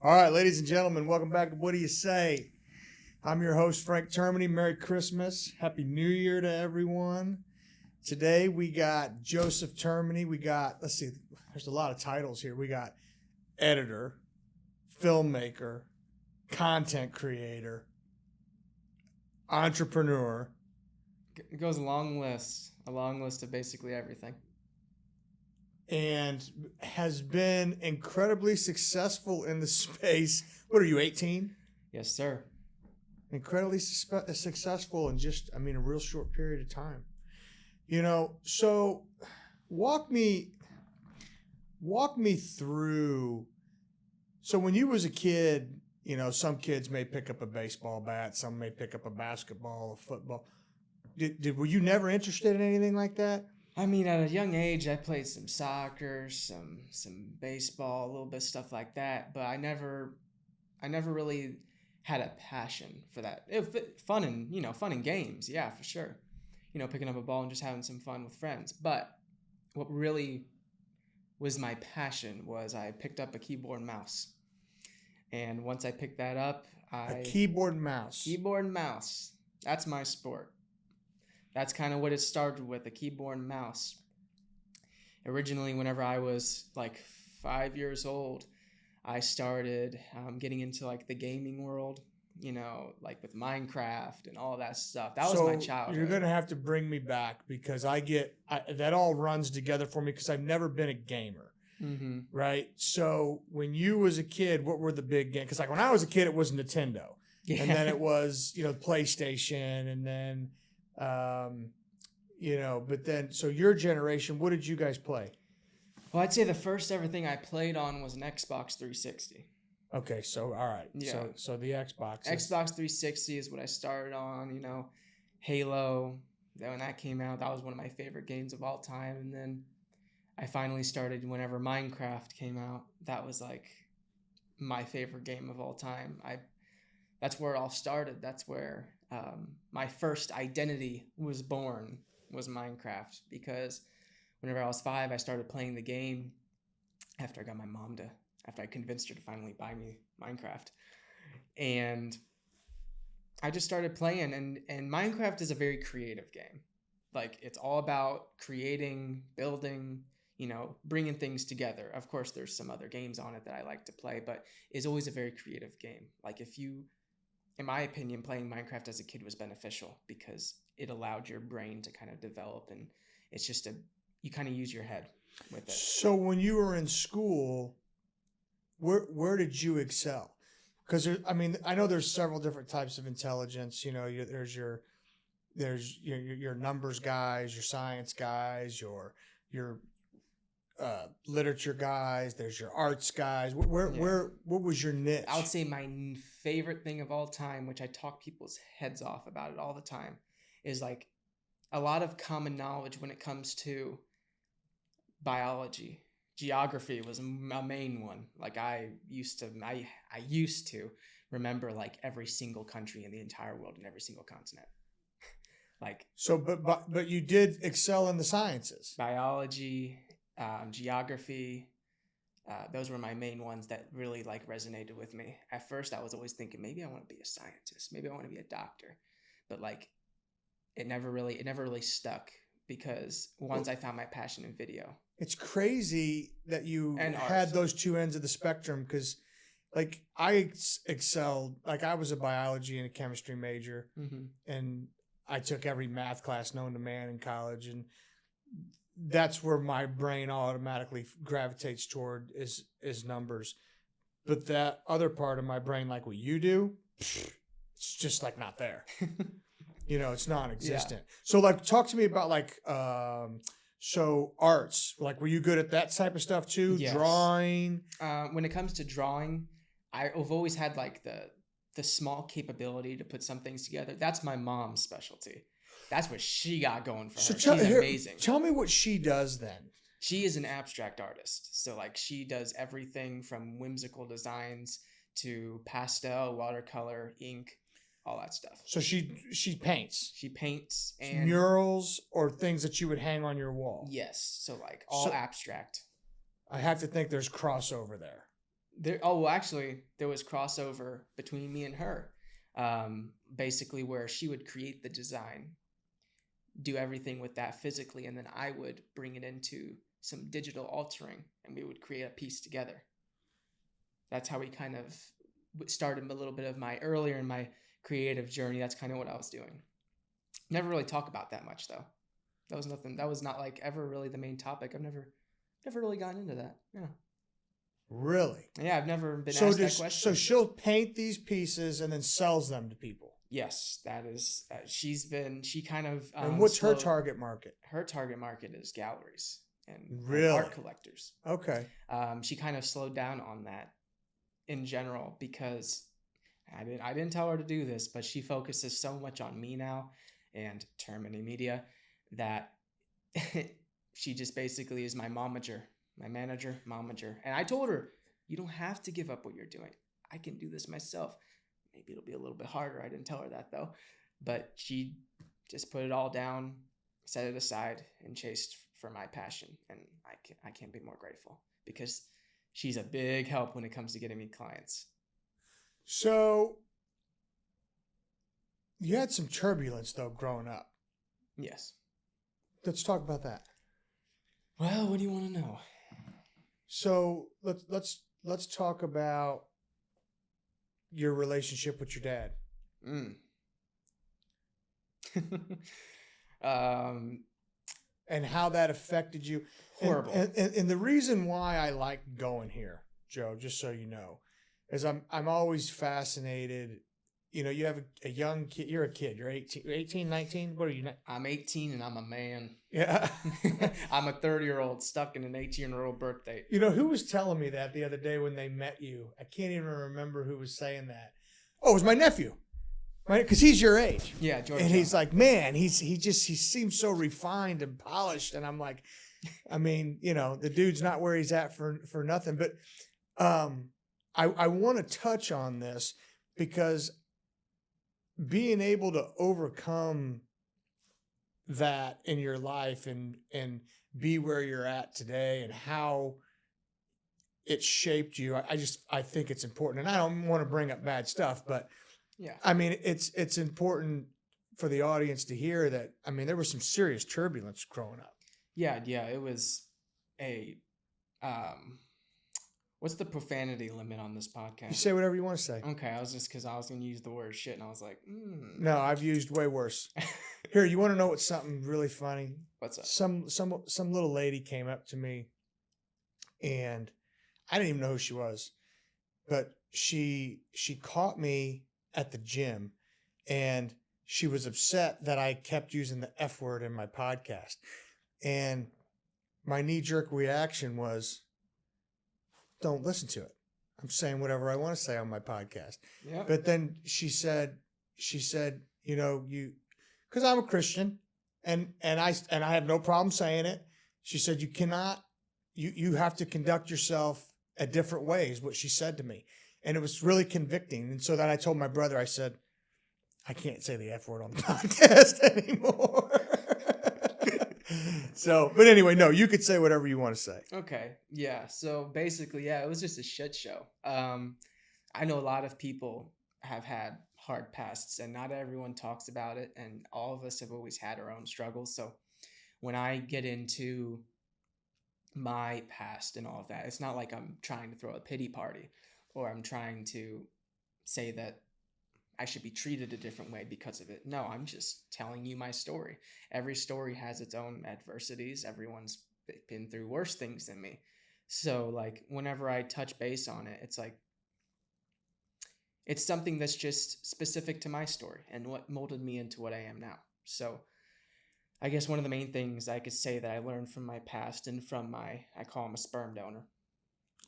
All right, ladies and gentlemen, welcome back to What Do You Say? I'm your host, Frank Termini. Merry Christmas. Happy New Year to everyone. Today we got Joseph Termini. We got, let's see, there's a lot of titles here. We got editor, filmmaker, content creator, entrepreneur. It goes a long list of basically everything. And has been incredibly successful in the space. What are you, 18? Yes, sir. Incredibly successful in just, a real short period of time. You know, so walk me through. So when you was a kid, you know, some kids may pick up a baseball bat, some may pick up a basketball, a football. Were you never interested in anything like that? I mean, at a young age, I played some soccer, some baseball, a little bit of stuff like that. But I never really had a passion for that. Fun in games, yeah, for sure. You know, picking up a ball and just having some fun with friends. But what really was my passion was I picked up a keyboard and mouse. And once I picked that up, a keyboard and mouse. Keyboard and mouse. That's my sport. That's kind of what it started with, a keyboard and mouse. Originally, whenever I was like 5 years old, I started getting into like the gaming world, you know, like with Minecraft and all that stuff. That was my childhood. You're going to have to bring me back because that all runs together for me because I've never been a gamer. Mm-hmm. Right. So when you was a kid, what were the big games? Because like when I was a kid, it was Nintendo. Yeah. And then it was, you know, PlayStation and then... but then, so your generation, what did you guys play? Well, I'd say the first ever thing I played on was an Xbox 360. Okay, so all right. Yeah. So the Xbox 360 is what I started on, you know, Halo. Then when that came out, that was one of my favorite games of all time. And then I finally started whenever Minecraft came out. That was like my favorite game of all time. That's where it all started. That's where my first identity was born, was Minecraft, because whenever I was 5, I started playing the game after I convinced her to finally buy me Minecraft. And I just started playing, and Minecraft is a very creative game. Like, it's all about creating, building, you know, bringing things together. Of course, there's some other games on it that I like to play, but it's always a very creative game. Like, in my opinion, playing Minecraft as a kid was beneficial because it allowed your brain to kind of develop, and it's just you kind of use your head with it. So when you were in school, where did you excel? Because I know there's several different types of intelligence. You know, there's your numbers guys, your science guys, your literature guys, there's your arts guys. What was your niche? I would say my favorite thing of all time, which I talk people's heads off about it all the time, is like a lot of common knowledge when it comes to biology. Geography was a main one. Like I used to remember like every single country in the entire world and every single continent. But you did excel in the sciences. Biology, geography, those were my main ones that really like resonated with me. At first, I was always thinking maybe I want to be a scientist, maybe I want to be a doctor, but like it never really stuck because once I found my passion in video. It's crazy that you had those two ends of the spectrum because, like, I excelled. Like, I was a biology and a chemistry major, and I took every math class known to man in college, and that's where my brain automatically gravitates toward is numbers. But that other part of my brain, like what you do, it's just like not there. You know, it's non-existent. Yeah. So like, talk to me about like, so arts, like, were you good at that type of stuff too? Yes. Drawing? When it comes to drawing, I've always had like the small capability to put some things together. That's my mom's specialty. That's what she got going for her. She's amazing. Tell me what she does then. She is an abstract artist. So like she does everything from whimsical designs to pastel, watercolor, ink, all that stuff. So she paints. She paints and murals or things that you would hang on your wall. Yes. So like all abstract. I have to think there's crossover there. Actually, there was crossover between me and her. Basically where she would create the design, do everything with that physically, and then I would bring it into some digital altering and we would create a piece together. That's how we kind of started a little bit of my earlier in my creative journey. That's kind of what I was doing. Never really talk about that much though. That was not like ever really the main topic. I've never really gotten into that. Yeah. Really? Yeah, I've never been asked that question. So she'll paint these pieces and then sells them to people. Yes, that is. She kind of. And what's her target market? Her target market is galleries and art collectors. Okay. She kind of slowed down on that in general because I didn't tell her to do this, but she focuses so much on me now and Termini Media that she just basically is my manager, and I told her, you don't have to give up what you're doing. I can do this myself. Maybe it'll be a little bit harder. I didn't tell her that though, but she just put it all down, set it aside, and chased for my passion. And I can't be more grateful because she's a big help when it comes to getting me clients. So you had some turbulence though growing up. Yes. Let's talk about that. Well, what do you want to know? So let's talk about your relationship with your dad. And how that affected you. Horrible. And the reason why I like going here, Joe, just so you know, is I'm always fascinated. You know, you have a young kid. You're a kid. You're 18, 19? What are you? I'm 18 and I'm a man. Yeah. I'm a 30-year-old stuck in an 18-year-old birthday. You know, who was telling me that the other day when they met you? I can't even remember who was saying that. Oh, it was my nephew. Right? Because he's your age. Yeah, George. And he's like, man, he seems so refined and polished. And I'm like, I mean, you know, the dude's not where he's at for nothing. But I want to touch on this because being able to overcome that in your life and be where you're at today and how it shaped you, I think it's important. And I don't want to bring up bad stuff, but yeah, I mean, it's important for the audience to hear that. I mean, there was some serious turbulence growing up. Yeah, it was a what's the profanity limit on this podcast? You say whatever you want to say. Okay, because I was going to use the word shit, and I was like, No, I've used way worse. Here, you want to know what's something really funny? What's up? Some little lady came up to me, and I didn't even know who she was, but she caught me at the gym, and she was upset that I kept using the F word in my podcast, and my knee-jerk reaction was, don't listen to it. I'm saying whatever I want to say on my podcast. Yeah. But then she said, you know, because I'm a Christian and I have no problem saying it. She said, you have to conduct yourself a different way is what she said to me. And it was really convicting. And so then I told my brother, I said, I can't say the F word on the podcast anymore. So, but anyway, no, you could say whatever you want to say. Okay. Yeah. So basically, yeah, it was just a shit show. I know a lot of people have had hard pasts and not everyone talks about it. And all of us have always had our own struggles. So when I get into my past and all of that, it's not like I'm trying to throw a pity party or I'm trying to say that I should be treated a different way because of it. No, I'm just telling you my story. Every story has its own adversities. Everyone's been through worse things than me. So like whenever I touch base on it, it's like, it's something that's just specific to my story and what molded me into what I am now. So I guess one of the main things I could say that I learned from my past and from I call him a sperm donor.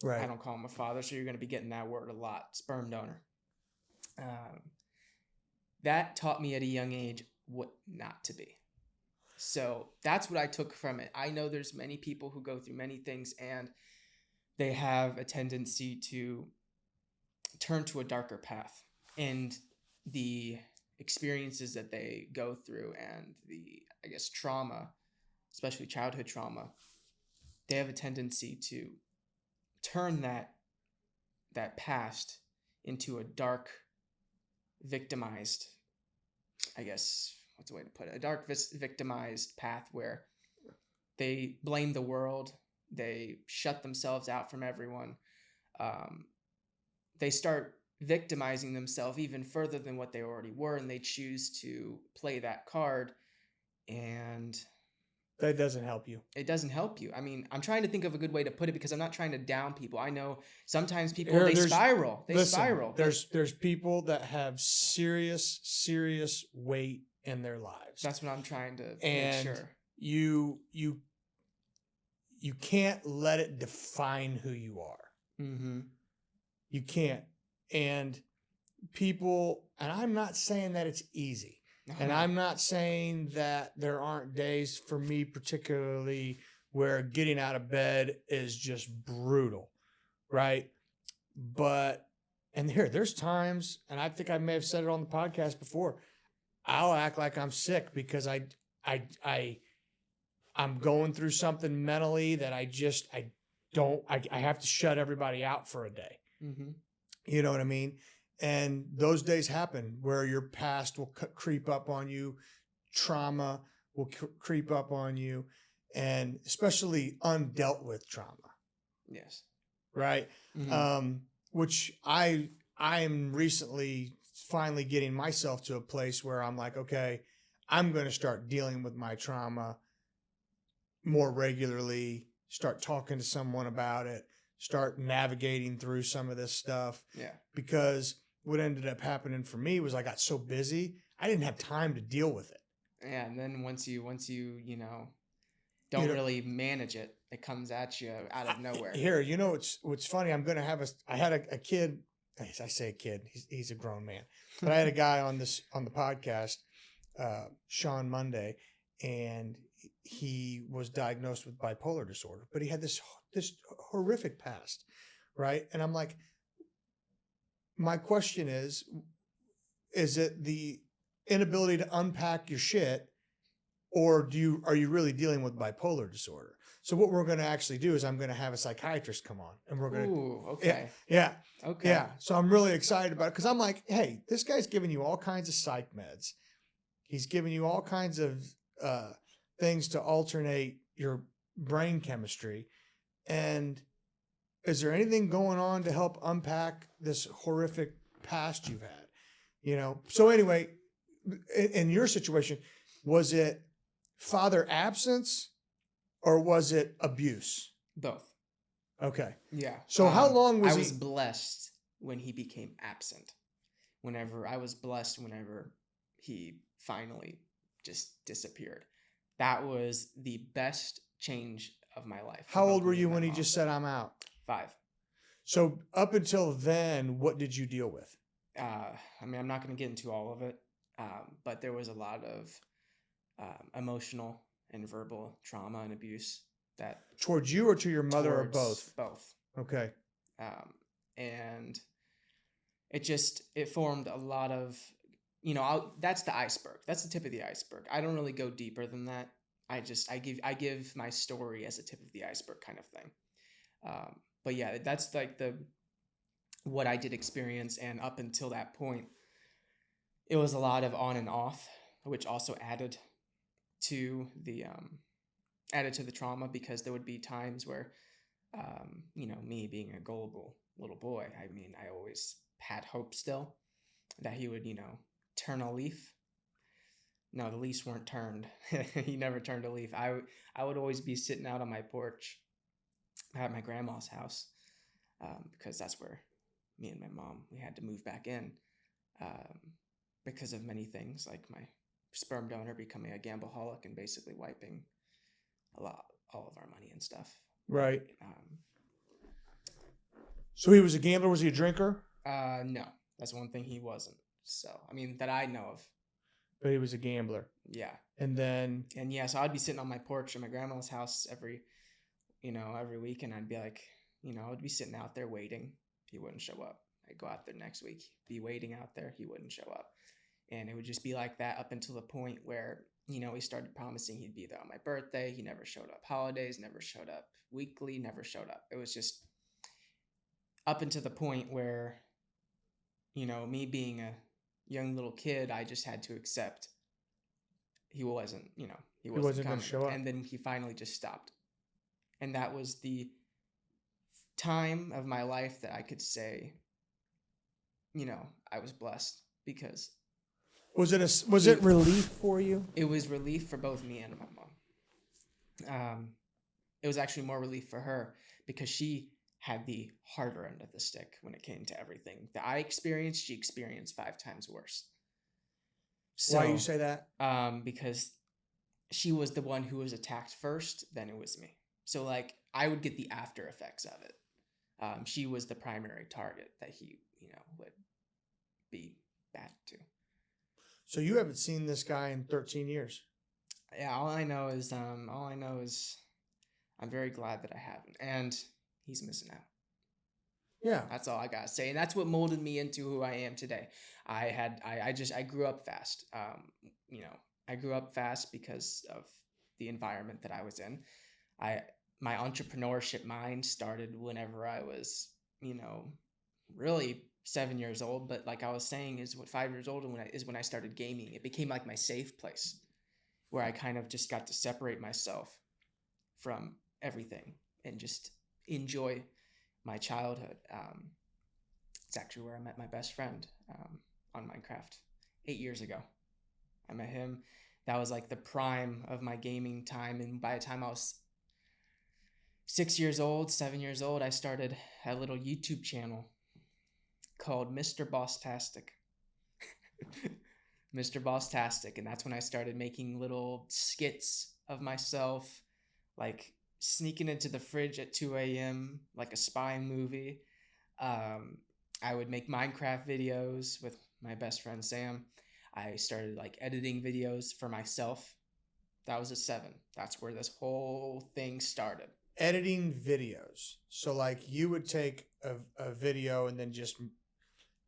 Right. I don't call him a father, so you're going to be getting that word a lot, sperm donor. That taught me at a young age what not to be. So that's what I took from it. I know there's many people who go through many things and they have a tendency to turn to a darker path. And the experiences that they go through and the, I guess, trauma, especially childhood trauma, they have a tendency to turn that that past into a dark, victimized, I guess, what's the way to put it? A dark, victimized path where they blame the world. They shut themselves out from everyone. They start victimizing themselves even further than what they already were, and they choose to play that card, and that doesn't help you. It doesn't help you. I mean, I'm trying to think of a good way to put it because I'm not trying to down people. I know sometimes people spiral. Spiral. There's people that have serious weight in their lives. That's what I'm trying to make sure. You can't let it define who you are. Mm-hmm. You can't. And people, and I'm not saying that it's easy. And I'm not saying that there aren't days for me particularly where getting out of bed is just brutal, right? But, and there's times, and I think I may have said it on the podcast before, I'll act like I'm sick because I'm going through something mentally that I have to shut everybody out for a day. Mm-hmm. You know what I mean? And those days happen where your past will creep up on you. Trauma will creep up on you, and especially undealt with trauma. Yes. Right. Mm-hmm. Which I am recently finally getting myself to a place where I'm like, okay, I'm going to start dealing with my trauma more regularly, start talking to someone about it, start navigating through some of this stuff. Yeah. Because what ended up happening for me was I got so busy, I didn't have time to deal with it. Yeah, and then once you don't really manage it, it comes at you out of nowhere. What's funny, I had a kid, I say a kid, he's a grown man, but I had a guy on the podcast, Sean Monday, and he was diagnosed with bipolar disorder, but he had this horrific past, right? And I'm like, my question is it the inability to unpack your shit, or are you really dealing with bipolar disorder? So what we're going to actually do is I'm going to have a psychiatrist come on, and we're going to. Ooh, okay. Yeah. Okay. Yeah. So I'm really excited about it because I'm like, hey, this guy's giving you all kinds of psych meds. He's giving you all kinds of things to alternate your brain chemistry, and is there anything going on to help unpack this horrific past you've had? So anyway, in your situation, was it father absence or was it abuse? Both. Okay. Yeah. So how long was I was blessed when he became absent. I was blessed whenever he finally just disappeared. That was the best change of my life. How old were you when he just said, I'm out? 5. So up until then, what did you deal with? I'm not going to get into all of it, but there was a lot of emotional and verbal trauma and abuse that towards you or to your mother or both? Both. Okay. And it formed a lot of, that's the iceberg. That's the tip of the iceberg. I don't really go deeper than that. I give my story as a tip of the iceberg kind of thing. But yeah, that's like what I did experience. And up until that point, it was a lot of on and off, which also added to the trauma, because there would be times where, me being a gullible little boy, I always had hope still that he would, turn a leaf. No, the leaves weren't turned. He never turned a leaf. I would always be sitting out on my porch at my grandma's house, because that's where me and my mom, we had to move back in, because of many things, like my sperm donor becoming a gambaholic and basically wiping all of our money and stuff. Right. So he was a gambler. Was he a drinker? No, that's one thing he wasn't. So, that I know of. But he was a gambler. Yeah. And so I'd be sitting on my porch at my grandma's house every week, and I'd be like, I'd be sitting out there waiting. He wouldn't show up. I'd go out there next week, be waiting out there. He wouldn't show up. And it would just be like that up until the point where, he started promising he'd be there on my birthday. He never showed up holidays, never showed up weekly, never showed up. It was just up until the point where, you know, me being a young little kid, I just had to accept he wasn't, you know, he wasn't going coming. to show up. And then he finally just stopped. And that was the time of my life that I could say, you know, I was blessed, because was it relief for you? it was relief for both me and my mom. It was actually more relief for her, because she had the harder end of the stick when it came to everything that I experienced. She experienced 5 times worse. So, why do you say that? Because she was the one who was attacked first, then it was me. So like I would get the after effects of it. She was the primary target that he, you know, would be bad to. So you haven't seen this guy in 13 years. Yeah, all I know is I'm very glad that I haven't, and he's missing out. Yeah, that's all I gotta say, and that's what molded me into who I am today. I grew up fast. You know, I grew up fast because of the environment that I was in. My entrepreneurship mind started whenever I was, you know, really 7 years old. But like I was saying, is what 5 years old is when I started gaming. It became like my safe place, where I kind of just got to separate myself from everything and just enjoy my childhood. It's actually where I met my best friend on Minecraft 8 years ago. I met him. That was like the prime of my gaming time. And by the time I was 7 years old, I started a little YouTube channel called Mr. Bosstastic. Mr. Bosstastic. And that's when I started making little skits of myself, like sneaking into the fridge at 2 a.m. like a spy movie. I would make Minecraft videos with my best friend Sam. I started like editing videos for myself. That was at 7. That's where this whole thing started. Editing videos. So like you would take a video and then just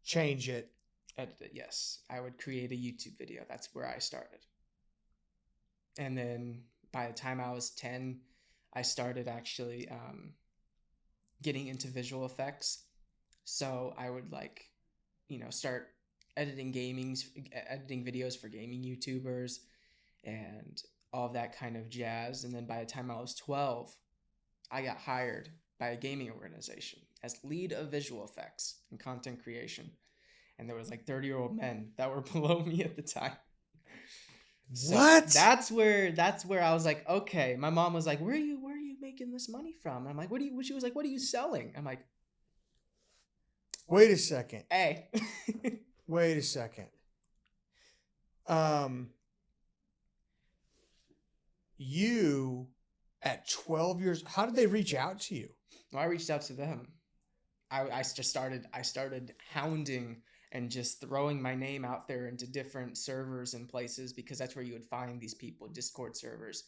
change it. Edit it, yes. I would create a YouTube video. That's where I started. And then by the time I was 10, I started actually getting into visual effects. So I would like, you know, start editing videos for gaming YouTubers and all of that kind of jazz. And then by the time I was 12, I got hired by a gaming organization as lead of visual effects and content creation. And there was like 30-year-old men that were below me at the time. So what? That's where I was like, okay. My mom was like, where are you making this money from? And I'm like, she was like, what are you selling? I'm like, wait a second. Hey. Wait a second. You at 12 years, how did they reach out to you? Well, I reached out to them. I started hounding and just throwing my name out there into different servers and places, because that's where you would find these people, Discord servers.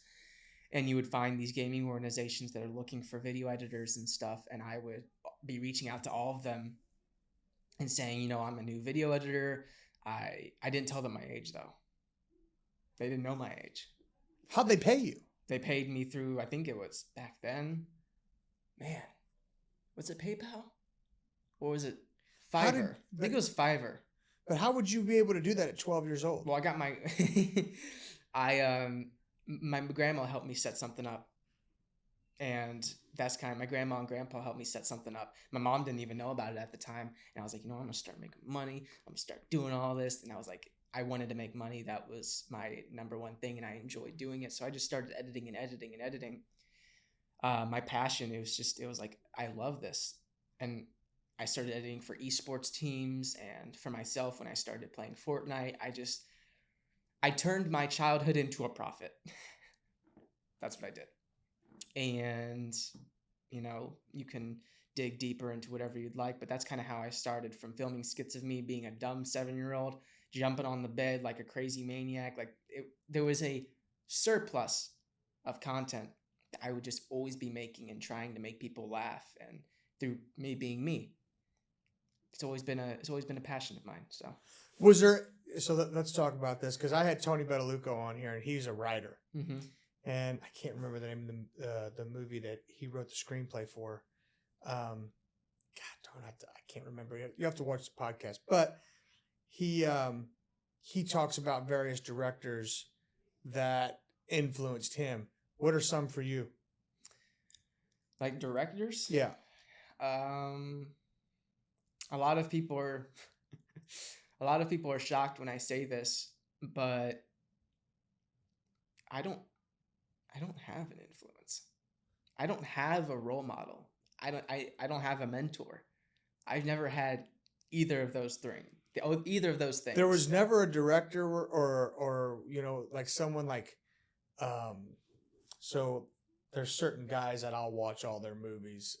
And you would find these gaming organizations that are looking for video editors and stuff. And I would be reaching out to all of them and saying, you know, I'm a new video editor. I didn't tell them my age, though. They didn't know my age. How'd they pay you? They paid me through, I think it was back then. Man, was it PayPal? Or was it Fiverr? I think it was Fiverr. But how would you be able to do that at 12 years old? Well, I got my... my grandma helped me set something up. And that's kind of... My grandma and grandpa helped me set something up. My mom didn't even know about it at the time. And I was like, you know, I'm going to start making money. I'm going to start doing all this. And I was like, I wanted to make money. That was my number one thing. And I enjoyed doing it. So I just started editing. My passion, it was like, I love this. And I started editing for esports teams and for myself when I started playing Fortnite. I turned my childhood into a profit. That's what I did. And, you know, you can dig deeper into whatever you'd like, but that's kind of how I started, from filming skits of me being a dumb 7-year-old, jumping on the bed like a crazy maniac. Like there was a surplus of content that I would just always be making and trying to make people laugh, and through me being me. It's always been a passion of mine. So let's talk about this, because I had Tony Bettalucco on here, and he's a writer. Mm-hmm. And I can't remember the name of the movie that he wrote the screenplay for. God I can't remember. You have to watch the podcast, but he talks about various directors that influenced him. What are some for you? Like directors? Yeah. A lot of people are shocked when I say this, but I don't have an influence. I don't have a role model. I don't have a mentor. I've never had either of those things. There was never a director or like someone like so there's certain guys that I'll watch all their movies.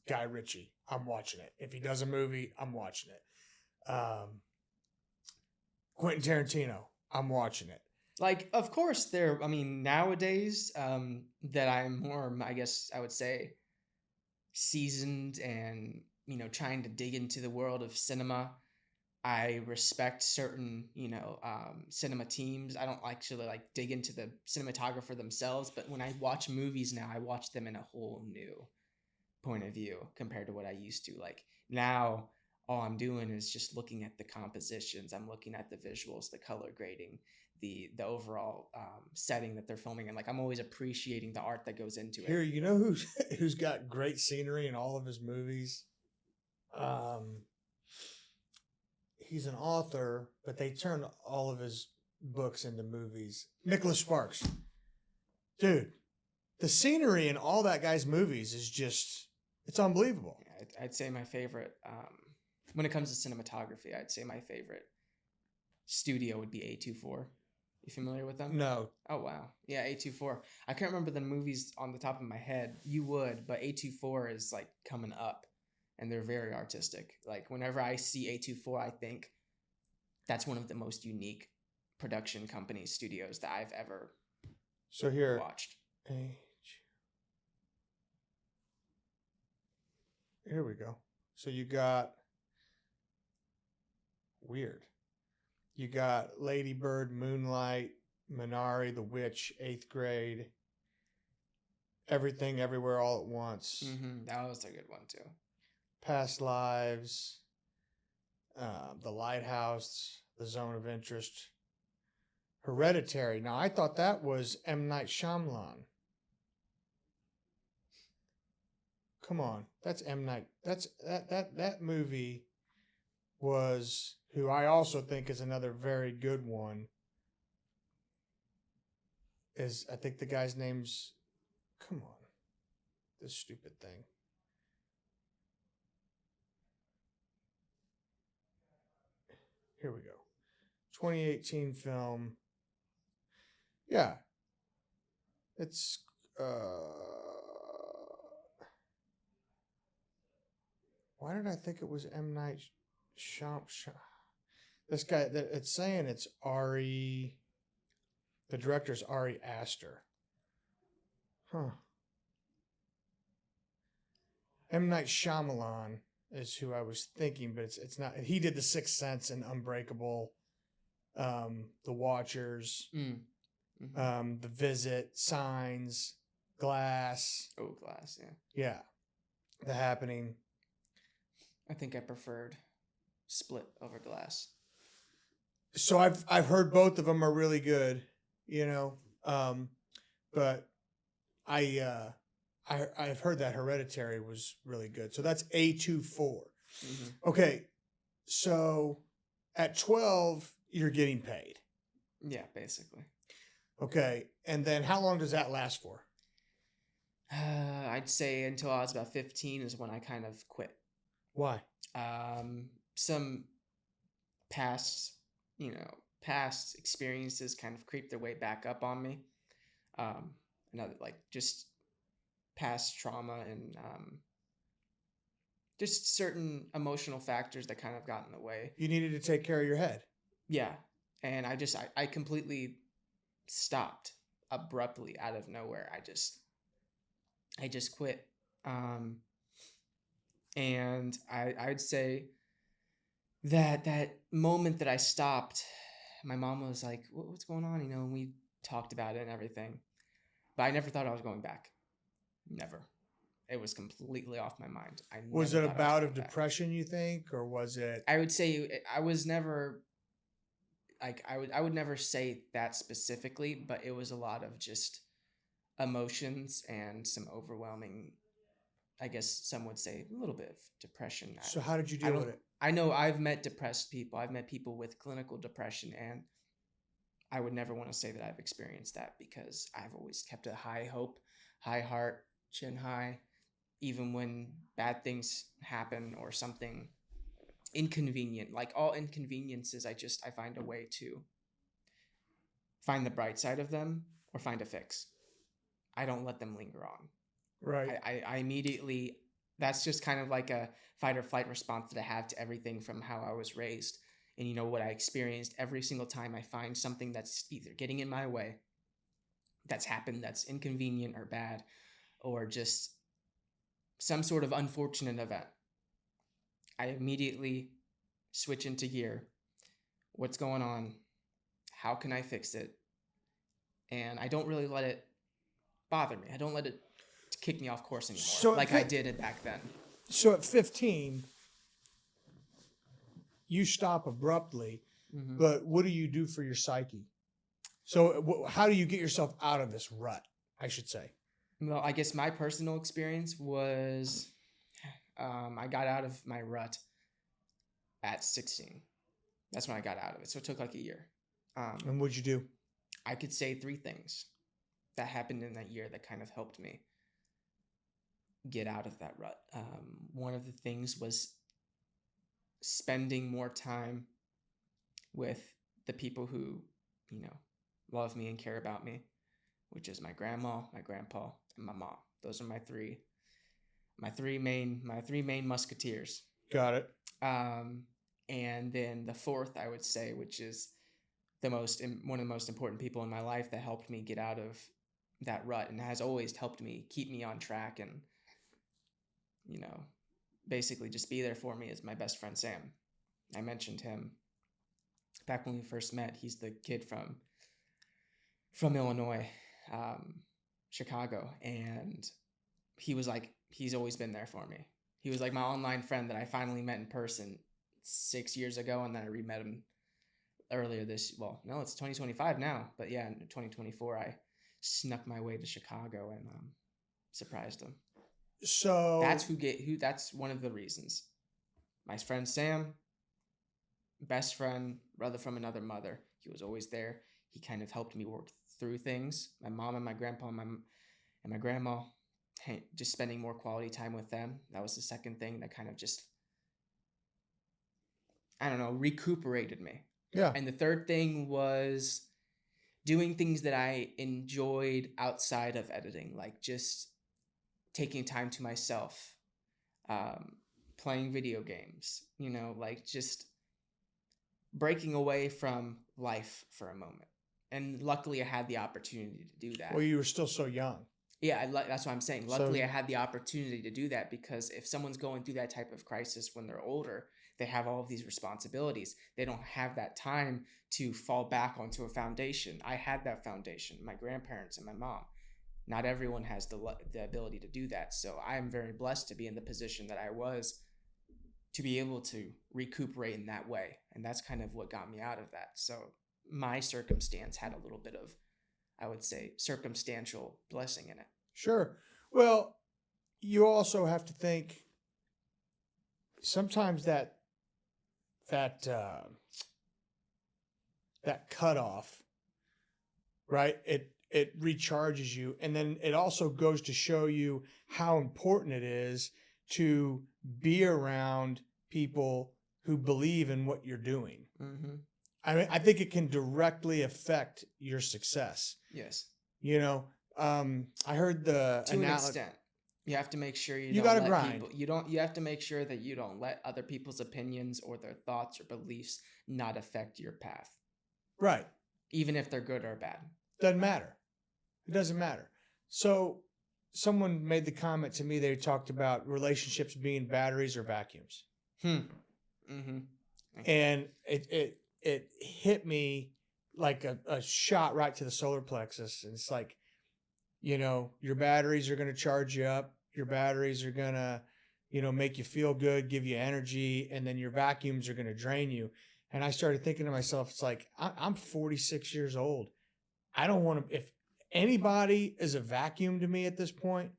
Guy Ritchie, I'm watching it. If he does a movie, I'm watching it. Quentin Tarantino, I'm watching it. Like, of course, nowadays, that I'm more, I guess I would say, seasoned and, trying to dig into the world of cinema. I respect certain, cinema teams. I don't actually dig into the cinematographer themselves, but when I watch movies now, I watch them in a whole new point of view compared to what I used to. Like now, all I'm doing is just looking at the compositions. I'm looking at the visuals, the color grading, the overall setting that they're filming, and I'm always appreciating the art that goes into it. Here, who's got great scenery in all of his movies? He's an author, but they turned all of his books into movies. Nicholas Sparks. Dude, the scenery in all that guy's movies is just, it's unbelievable. Yeah, I'd say my favorite, when it comes to cinematography, I'd say my favorite studio would be A24. You familiar with them? No. Oh, wow. Yeah, A24. I can't remember the movies on the top of my head. You would, but A24 is coming up. And they're very artistic. Whenever I see A24, I think that's one of the most unique production companies, studios that I've ever watched. Here we go. So you got weird. You got Lady Bird, Moonlight, Minari, The Witch, 8th Grade, Everything, Everywhere, All at Once. Mm-hmm. That was a good one too. Past Lives, The Lighthouse, The Zone of Interest, Hereditary. Now, I thought that was M. Night Shyamalan. Come on, that's M. Night. That movie was, who I also think is another very good one, is, I think the guy's name's, come on, this stupid thing. Here we go. 2018 film. Yeah. It's why did I think it was M. Night Shyamalan? This guy, it's saying it's Ari. The director's Ari Aster. Huh. M. Night Shyamalan is who I was thinking, but it's not. He did The Sixth Sense and Unbreakable, The Watchers, The Visit, Signs, Glass. Oh, Glass, yeah. Yeah. The Happening. I think I preferred Split over Glass. So I've heard both of them are really good, but I've heard that Hereditary was really good. So that's A24. Mm-hmm. Okay, so at 12 you're getting paid. Yeah, basically. Okay, and then how long does that last for? I'd say until I was about 15 is when I kind of quit. Why? Some past experiences kind of creeped their way back up on me. Another just past trauma and just certain emotional factors that kind of got in the way. You needed to take care of your head. Yeah, and I completely stopped abruptly out of nowhere. I just quit. And I'd say that moment that I stopped, my mom was like, what's going on? And we talked about it and everything, but I never thought I was going back. Never. it was completely off my mind. Was it a bout of depression, you think, or was it? I would say I was never like I would never say that specifically, but it was a lot of just emotions and some overwhelming, I guess some would say a little bit of depression. So how did you deal with it? I know I've met depressed people. I've met people with clinical depression, and I would never want to say that I've experienced that because I've always kept a high hope, high heart, chin high, even when bad things happen or something inconvenient. Like all inconveniences, I find a way to find the bright side of them or find a fix. I don't let them linger on. Right. I immediately, that's just kind of like a fight or flight response that I have to everything from how I was raised. And you know what I experienced every single time I find something that's either getting in my way, that's happened, that's inconvenient or bad, or just some sort of unfortunate event. I immediately switch into gear. What's going on? How can I fix it? And I don't really let it bother me. I don't let it kick me off course anymore, I did it back then. So at 15, you stop abruptly, but what do you do for your psyche? So how do you get yourself out of this rut, I should say? Well, I guess my personal experience was I got out of my rut at 16. That's when I got out of it. So it took like a year. And what'd you do? I could say 3 things that happened in that year that kind of helped me get out of that rut. One of the things was spending more time with the people who, you know, love me and care about me, which is my grandma, my grandpa, and my mom. Those are my three main musketeers. Got it. And then the fourth, I would say, which is one of the most important people in my life that helped me get out of that rut and has always helped me keep me on track and, you know, basically just be there for me, is my best friend Sam. I mentioned him back when we first met. He's the kid from Illinois, Chicago, and he's always been there for me. He was like my online friend that I finally met in person 6 years ago, and then I re-met him earlier it's 2025 now, but yeah, in 2024 I snuck my way to Chicago and surprised him. So that's one of the reasons. My friend Sam, best friend, brother from another mother. He was always there. He kind of helped me work through things. My mom and my grandpa and my grandma, just spending more quality time with them. That was the second thing that kind of just, I don't know, recuperated me. Yeah. And the third thing was doing things that I enjoyed outside of editing, like just taking time to myself, playing video games, you know, like just breaking away from life for a moment. And luckily I had the opportunity to do that. Well, you were still so young. Yeah, that's what I'm saying. Luckily I had the opportunity to do that, because if someone's going through that type of crisis when they're older, they have all of these responsibilities. They don't have that time to fall back onto a foundation. I had that foundation, my grandparents and my mom. Not everyone has the ability to do that. So I am very blessed to be in the position that I was, to be able to recuperate in that way. And that's kind of what got me out of that. So my circumstance had a little bit of, I would say, circumstantial blessing in it. Sure. Well, you also have to think sometimes that cutoff, right? It recharges you. And then it also goes to show you how important it is to be around people who believe in what you're doing. Mm-hmm. I mean, I think it can directly affect your success. Yes. You know, I heard to an extent. You have to make sure you gotta don't let grind. You have to make sure that you don't let other people's opinions or their thoughts or beliefs not affect your path. Right. Even if they're good or bad. Doesn't matter. It doesn't matter. So someone made the comment to me, they talked about relationships being batteries or vacuums. Mm-hmm. And it hit me like a shot right to the solar plexus. And it's like, you know, your batteries are going to charge you up. your batteries are going to, make you feel good, give you energy, and then your vacuums are going to drain you. And I started thinking to myself, it's like, I'm 46 years old. I don't want to, if anybody is a vacuum to me at this point,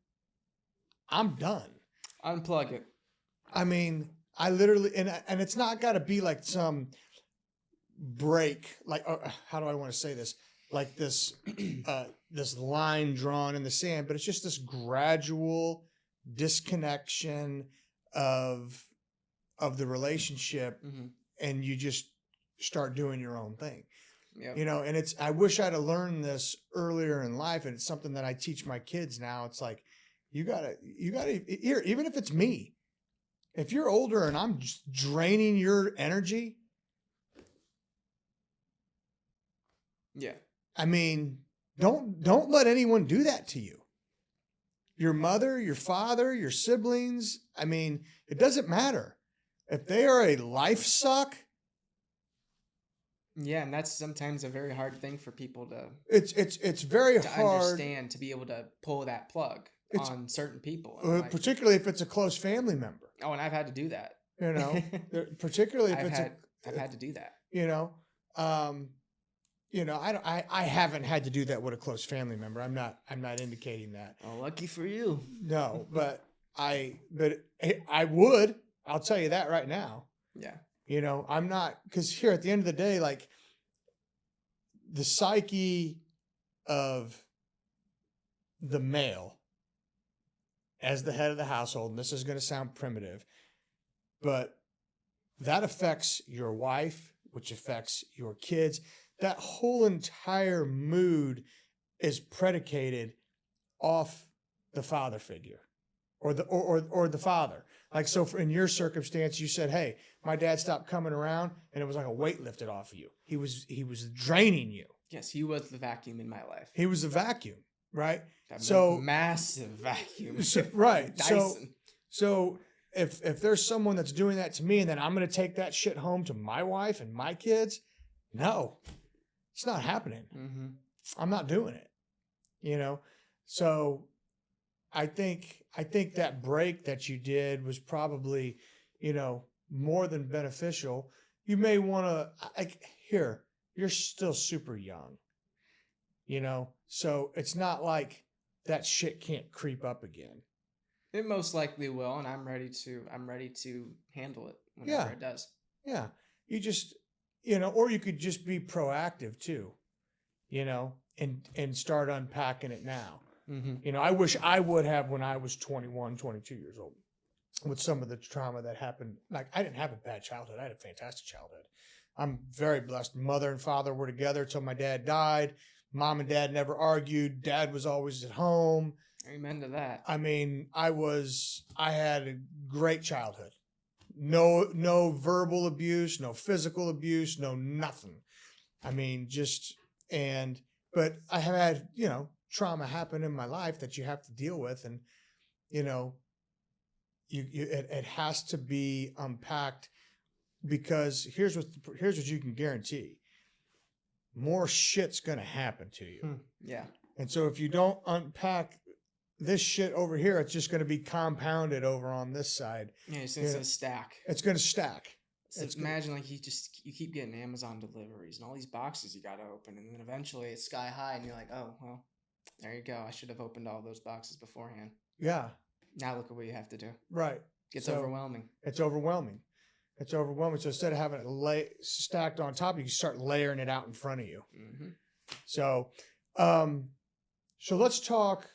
I'm done. Unplug it. I mean, I literally, and it's not got to be like some break, like, how do I want to say this? Like this, this line drawn in the sand, but it's just this gradual disconnection of the relationship, and you just start doing your own thing. Yep. And I wish I'd have learned this earlier in life, and it's something that I teach my kids now. It's like, you gotta here, even if it's me, if you're older and I'm just draining your energy. Yeah. I mean, don't let anyone do that to you. Your mother, your father, your siblings. I mean, it doesn't matter. If they are a life suck. Yeah, and that's sometimes a very hard thing for people to. It's very hard to understand, to be able to pull that plug on certain people, particularly if it's a close family member. Oh, and I've had to do that. Particularly if I've had to do that. I haven't had to do that with a close family member. I'm not indicating that. Oh, lucky for you. No, but I would. I'll tell you that right now. Yeah. I'm not, because here at the end of the day, like the psyche of the male as the head of the household, and this is going to sound primitive, but that affects your wife, which affects your kids. That whole entire mood is predicated off the father figure or the father. Like, so in your circumstance, you said, hey, my dad stopped coming around and it was like a weight lifted off of you. He was draining you. Yes, he was the vacuum in my life. He was the vacuum, right? So massive vacuum. Right. Dyson. So if there's someone that's doing that to me and then I'm going to take that shit home to my wife and my kids, no, it's not happening. Mm-hmm. I'm not doing it. So I think that break that you did was probably, more than beneficial. You may want to, you're still super young, so it's not like that shit can't creep up again. It most likely will, and I'm ready to handle it whenever it does. Yeah. You just, or you could just be proactive too, and start unpacking it now. Mm-hmm. I wish I would have when I was 21, 22 years old with some of the trauma that happened. Like, I didn't have a bad childhood. I had a fantastic childhood. I'm very blessed. Mother and father were together till my dad died. Mom and dad never argued. Dad was always at home. Amen to that. I mean, I had a great childhood. No verbal abuse, no physical abuse, no nothing. I mean, but I have had, trauma happen in my life that you have to deal with, and it has to be unpacked, because here's what you can guarantee: more shit's gonna happen to you. Yeah. And so if you don't unpack this shit over here, it's just gonna be compounded over on this side. Yeah, it's gonna stack. It's gonna stack. So imagine like you keep getting Amazon deliveries and all these boxes you gotta open, and then eventually it's sky high, and you're like, oh well. There you go. I should have opened all those boxes beforehand. Yeah. Now look at what you have to do. Right. It's overwhelming. It's overwhelming. So instead of having it stacked on top, you can start layering it out in front of you. Mm-hmm. So let's talk.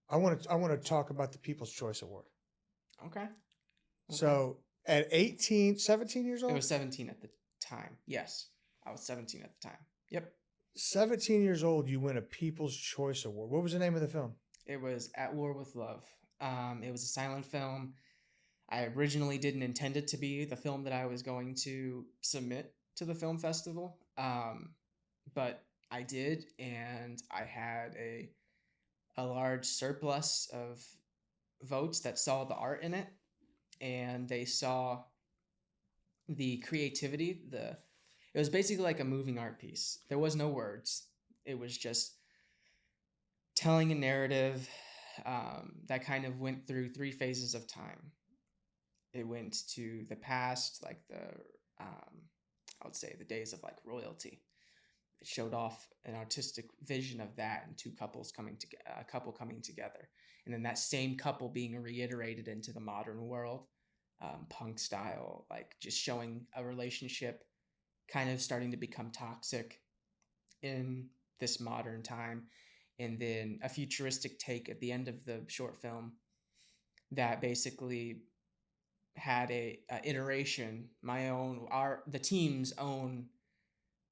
I want to talk about the People's Choice Award. Okay. So at 17 years old? It was 17 at the time. Yes. I was 17 at the time. Yep. 17 years old, you win a People's Choice Award. What was the name of the film? It was At War with Love. It was a silent film. I originally didn't intend it to be the film that I was going to submit to the film festival, but I did, and I had a large surplus of votes that saw the art in it, and they saw the creativity, it was basically like a moving art piece. There was no words. It was just telling a narrative, that kind of went through 3 phases of time. It went to the past, like I would say the days of like royalty. It showed off an artistic vision of that and a couple coming together. And then that same couple being reiterated into the modern world, punk style, like just showing a relationship kind of starting to become toxic in this modern time. And then a futuristic take at the end of the short film that basically had a iteration, the team's own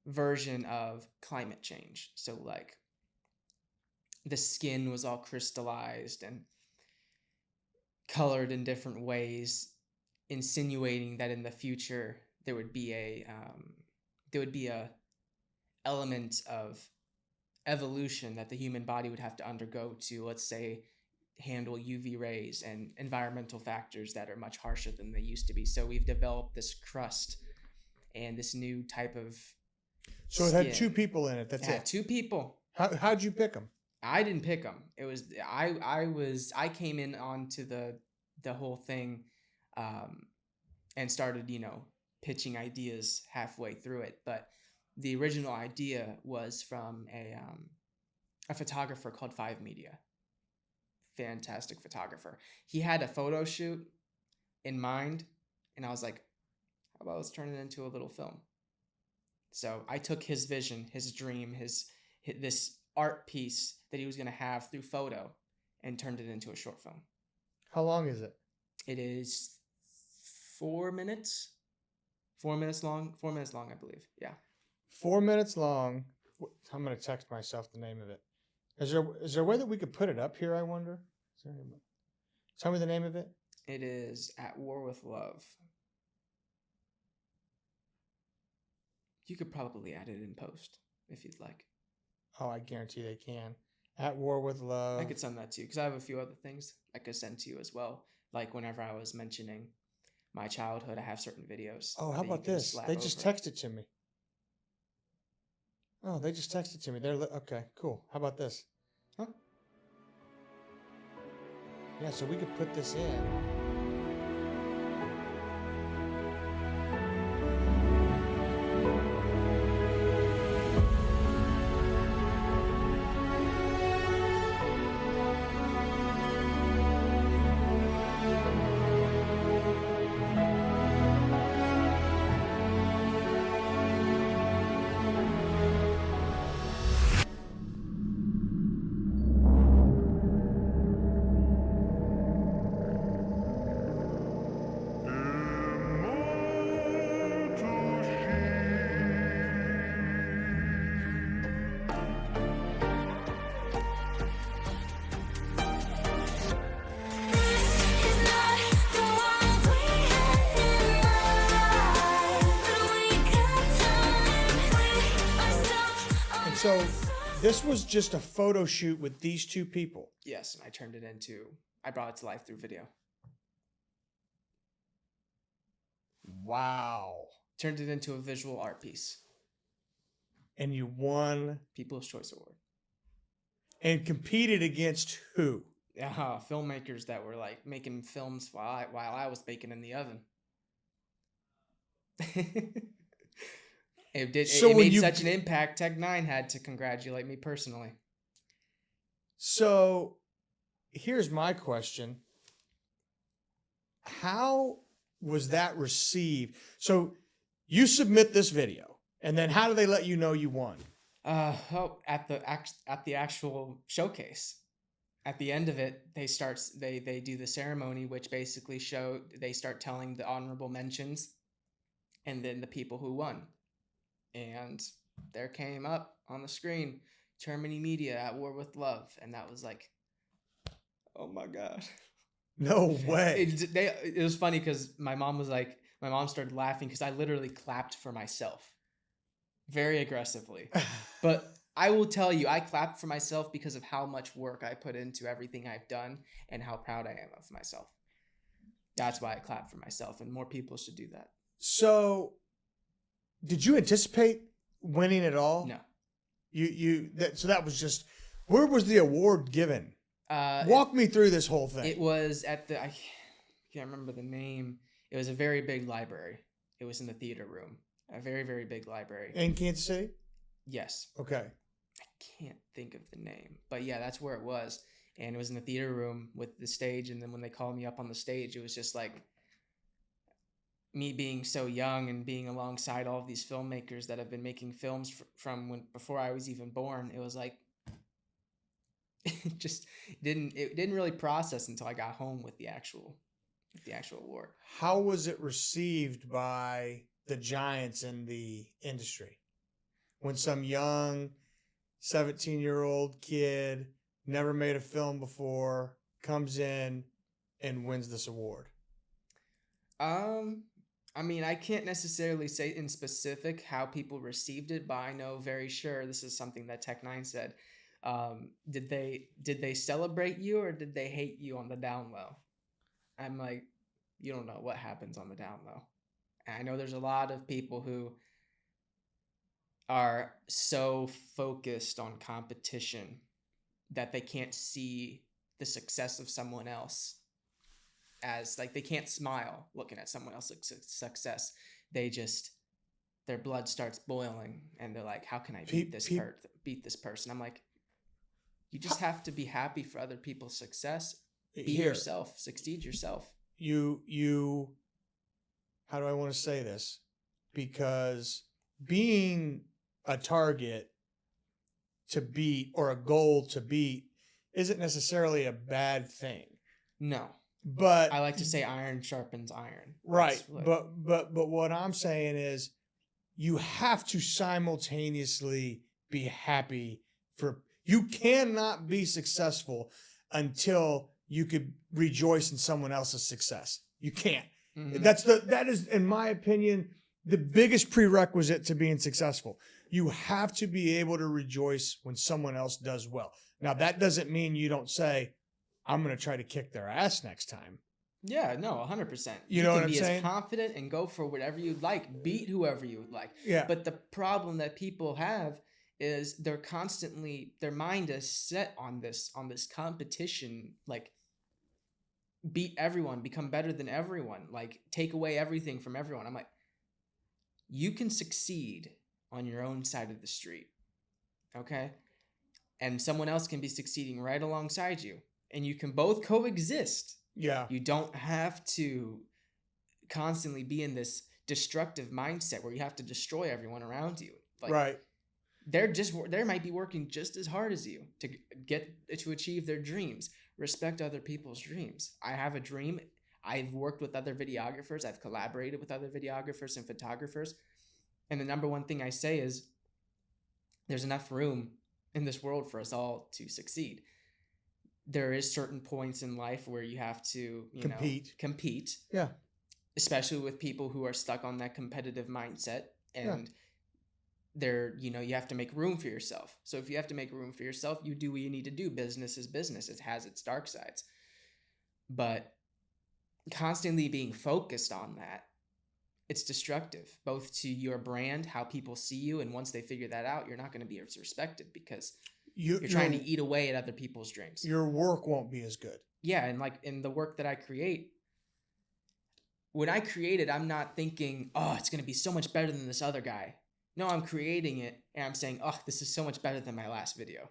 version of climate change. So like the skin was all crystallized and colored in different ways, insinuating that in the future there would be a element of evolution that the human body would have to undergo to, let's say, handle UV rays and environmental factors that are much harsher than they used to be. So we've developed this crust and this new type of So it had 2 people in it. That's it. 2 people. How'd you pick them? I didn't pick them. It was I came in onto the whole thing, and started pitching ideas halfway through it. But the original idea was from a photographer called 5 Media. Fantastic photographer. He had a photo shoot in mind, and I was like, how about let's turn it into a little film? So I took his vision, his dream, this art piece that he was going to have through photo and turned it into a short film. How long is it? It is 4 minutes. 4 minutes long. 4 minutes long, I believe. Yeah. 4 minutes long. I'm going to text myself the name of it. Is there a way that we could put it up here, I wonder? Tell me the name of it. It is At War with Love. You could probably add it in post if you'd like. Oh, I guarantee they can. At War with Love. I could send that to you because I have a few other things I could send to you as well. Like whenever I was mentioning my childhood, I have certain videos. Oh, how about this? They just texted to me. Oh, they just texted to me. Okay, cool. How about this? Huh? Yeah, so we could put this in. So this was just a photo shoot with these 2 people. Yes, and I brought it to life through video. Wow. Turned it into a visual art piece. And you won People's Choice Award. And competed against who? Filmmakers that were like making films while I was baking in the oven. It made such an impact. Tech 9 had to congratulate me personally. So here's my question. How was that received? So you submit this video, and then how do they let you know you won? At the actual showcase. At the end of it, they do the ceremony, which basically they start telling the honorable mentions and then the people who won. And there came up on the screen, Termini Media, At War with Love. And that was like, oh my God. No way. It was funny because my mom started laughing because I literally clapped for myself very aggressively. But I will tell you, I clapped for myself because of how much work I put into everything I've done and how proud I am of myself. That's why I clap for myself, and more people should do that. So, did you anticipate winning at all? No. So that was just, where was the award given? Walk me through this whole thing. It was at the, I can't remember the name. It was a very big library. It was in the theater room. A very, very big library. In Kansas City? Yes. Okay. I can't think of the name. But yeah, that's where it was. And it was in the theater room with the stage. And then when they called me up on the stage, it was just like me being so young and being alongside all of these filmmakers that have been making films from before I was even born. It was like, it didn't really process until I got home with the actual award. How was it received by the giants in the industry when some young 17-year-old kid never made a film before comes in and wins this award? I mean, I can't necessarily say in specific how people received it, but I know very sure this is something that Tech9 said. Did they celebrate you or did they hate you on the down low? I'm like, you don't know what happens on the down low. And I know there's a lot of people who are so focused on competition that they can't see the success of someone else as, like, they can't smile looking at someone else's success. Their blood starts boiling and they're like, how can I beat this person? I'm like, you just have to be happy for other people's success. Be yourself. Succeed yourself. You how do I want to say this? Because being a target to beat or a goal to beat isn't necessarily a bad thing. No. But I like to say iron sharpens iron. Right. But what I'm saying is you have to simultaneously be happy for, you cannot be successful until you could rejoice in someone else's success. You can't. Mm-hmm. That is, in my opinion, the biggest prerequisite to being successful. You have to be able to rejoice when someone else does well. Now, that doesn't mean you don't say, I'm going to try to kick their ass next time. Yeah, no, 100%. You know what I'm saying? You can be as confident and go for whatever you'd like. Beat whoever you would like. Yeah. But the problem that people have is they're constantly, their mind is set on this competition, like, beat everyone, become better than everyone, like, take away everything from everyone. I'm like, you can succeed on your own side of the street, okay? And someone else can be succeeding right alongside you, and you can both coexist. Yeah. You don't have to constantly be in this destructive mindset where you have to destroy everyone around you. Like, right. They might be working just as hard as you to achieve their dreams. Respect other people's dreams. I have a dream. I've worked with other videographers. I've collaborated with other videographers and photographers. And the number one thing I say is there's enough room in this world for us all to succeed. There is certain points in life where you have to compete. Yeah. Especially with people who are stuck on that competitive mindset. And you have to make room for yourself. So if you have to make room for yourself, you do what you need to do. Business is business. It has its dark sides. But constantly being focused on that, it's destructive, both to your brand, how people see you. And once they figure that out, you're not going to be as respected because you're trying to eat away at other people's dreams. Your work won't be as good. Yeah. And like in the work that I create, when I create it, I'm not thinking, oh, it's going to be so much better than this other guy. No, I'm creating it and I'm saying, oh, this is so much better than my last video.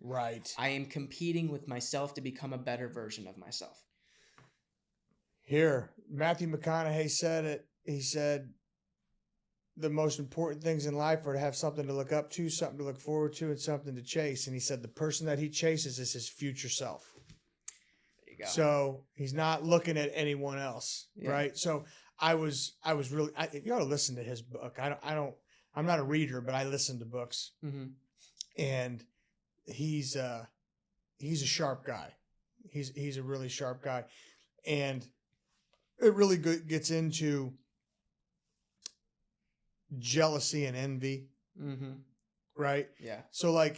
Right. I am competing with myself to become a better version of myself. Here, Matthew McConaughey said it. He said the most important things in life are to have something to look up to, something to look forward to, and something to chase. And he said the person that he chases is his future self. There you go. So he's not looking at anyone else, right? So I was really, you ought to listen to his book. I'm not a reader, but I listen to books. Mm-hmm. And he's a sharp guy. He's a really sharp guy. And it really gets into jealousy and envy. Mm-hmm. Right? Yeah. So like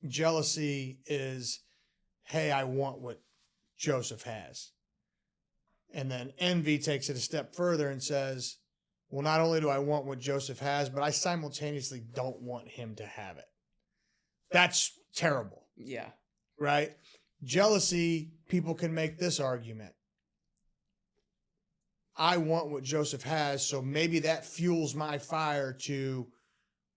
jealousy is, hey, I want what Joseph has. And then envy takes it a step further and says, well, not only do I want what Joseph has, but I simultaneously don't want him to have it. That's terrible. Yeah. right? Jealousy, people can make this argument. I want what Joseph has, so maybe that fuels my fire to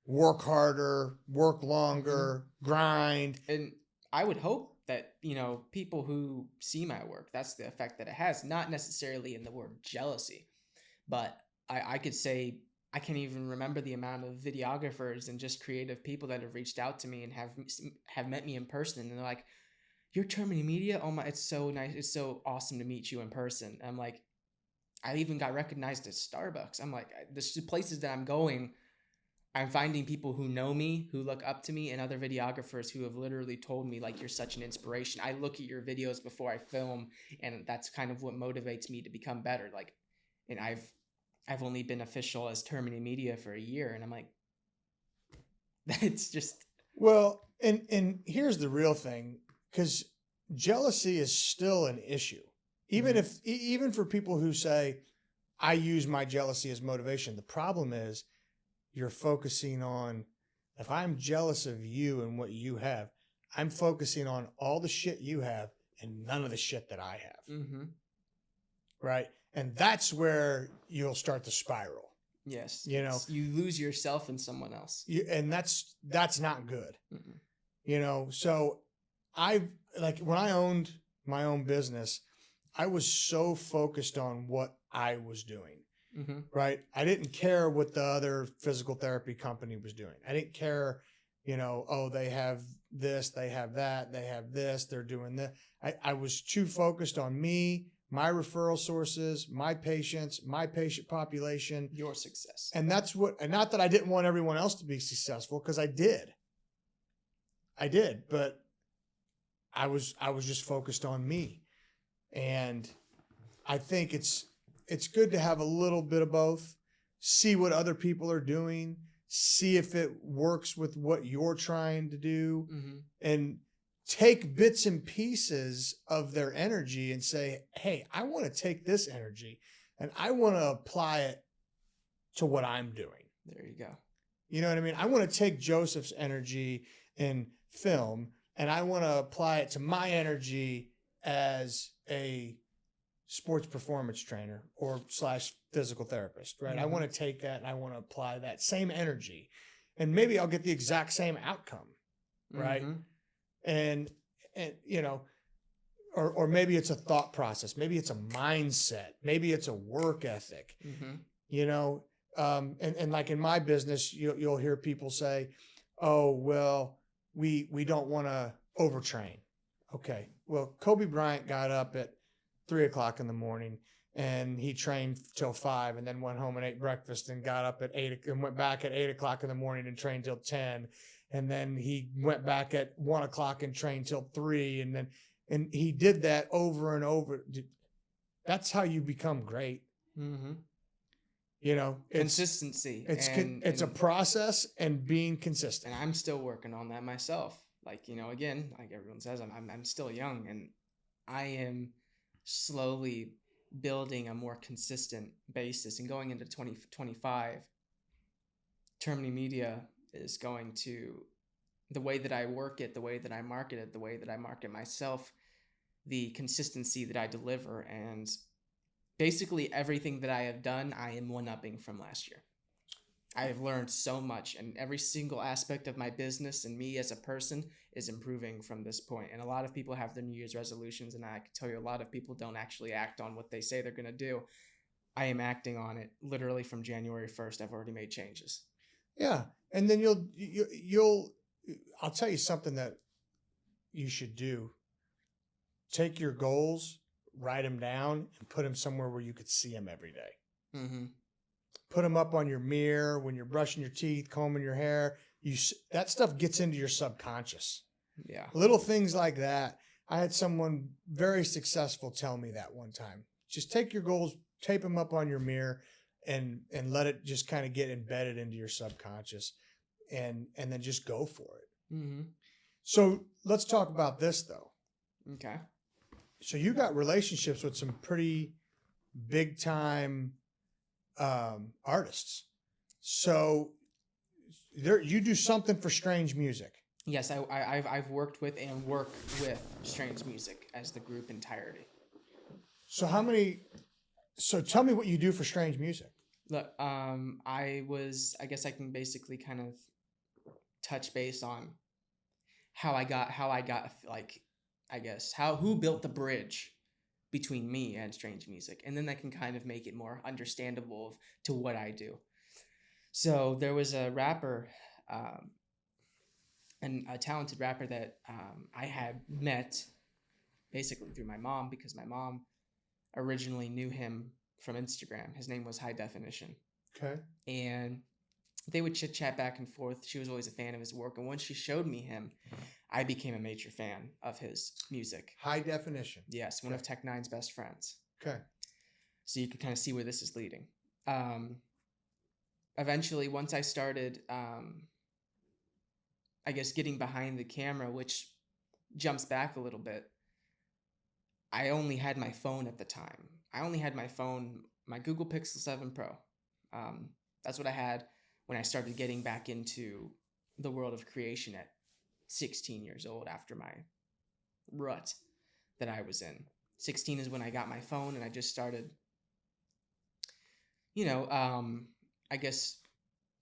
work harder, work longer, grind. And I would hope that, people who see my work, that's the effect that it has, not necessarily in the word jealousy, but I could say I can't even remember the amount of videographers and just creative people that have reached out to me and have met me in person, and they're like, "You're Termini Media? Oh my, it's so nice. It's so awesome to meet you in person." I'm like, I even got recognized at Starbucks. I'm like, the places that I'm going, I'm finding people who know me, who look up to me, and other videographers who have literally told me, like, you're such an inspiration. I look at your videos before I film, and that's kind of what motivates me to become better. Like, and I've only been official as Termini Media for a year, and I'm like, that's just... Well, and here's the real thing, because jealousy is still an issue. Even for people who say, I use my jealousy as motivation, the problem is you're focusing on, if I'm jealous of you and what you have, I'm focusing on all the shit you have and none of the shit that I have. Mm-hmm. Right? And that's where you'll start to spiral. Yes. You lose yourself in someone else. And that's not good. Mm-mm. So when I owned my own business, I was so focused on what I was doing. Mm-hmm. Right. I didn't care what the other physical therapy company was doing. I didn't care, they have this, they have that, they have this, they're doing that. I was too focused on me, my referral sources, my patients, my patient population, your success. And not that I didn't want everyone else to be successful, because I did, but I was just focused on me. And I think it's good to have a little bit of both, see what other people are doing, see if it works with what you're trying to do, and take bits and pieces of their energy and say, hey, I want to take this energy and I want to apply it to what I'm doing. There you go. You know what I mean? I want to take Joseph's energy in film and I want to apply it to my energy as a sports performance trainer or / physical therapist, right? I want to take that and I want to apply that same energy, and maybe I'll get the exact same outcome, right? And or maybe it's a thought process, maybe it's a mindset, maybe it's a work ethic, and like in my business, you'll hear people say, oh, well, we don't want to overtrain. Okay. Well, Kobe Bryant got up at 3:00 in the morning and he trained till 5 and then went home and ate breakfast and got up at 8 and went back at 8:00 in the morning and trained till 10. And then he went back at 1:00 and trained till 3. And he did that over and over. That's how you become great. Consistency. It's a process and being consistent. And I'm still working on that myself. Like, again, like everyone says, I'm still young and I am slowly building a more consistent basis, and going into 2025, Termini Media is going to, the way that I work it, the way that I market it, the way that I market myself, the consistency that I deliver, and basically everything that I have done, I am one-upping from last year. I have learned so much, and every single aspect of my business and me as a person is improving from this point. And a lot of people have their New Year's resolutions, and I can tell you a lot of people don't actually act on what they say they're going to do. I am acting on it literally from January 1st. I've already made changes. Yeah. And then I'll tell you something that you should do. Take your goals, write them down, and put them somewhere where you could see them every day. Put them up on your mirror when you're brushing your teeth, combing your hair. That stuff gets into your subconscious. Yeah. Little things like that. I had someone very successful tell me that one time. Just take your goals, tape them up on your mirror, and let it just kind of get embedded into your subconscious, and then just go for it. So let's talk about this though. Okay. So you got relationships with some pretty big time artists. So you do something for Strange Music. Yes, I've worked with and work with Strange Music as the group entirety. So so tell me what you do for Strange Music. Look, I guess I can basically kind of touch base on how I got like, I guess, who built the bridge between me and Strange Music, and then I can kind of make it more understandable to what I do. So there was a rapper, and a talented rapper that I had met basically through my mom, because my mom originally knew him from Instagram. His name was High Definition. Okay. And they would chit chat back and forth. She was always a fan of his work. And once she showed me him, I became a major fan of his music. High Definition. Yes, one of Tech Nine's best friends. Okay. So you can kind of see where this is leading. Eventually, once I started, I guess, getting behind the camera, which jumps back a little bit, I only had my phone at the time. I only had my phone, my Google Pixel 7 Pro. That's what I had when I started getting back into the world of creation at 16 years old, after my rut that I was in. 16 is when I got my phone, and I just started, I guess,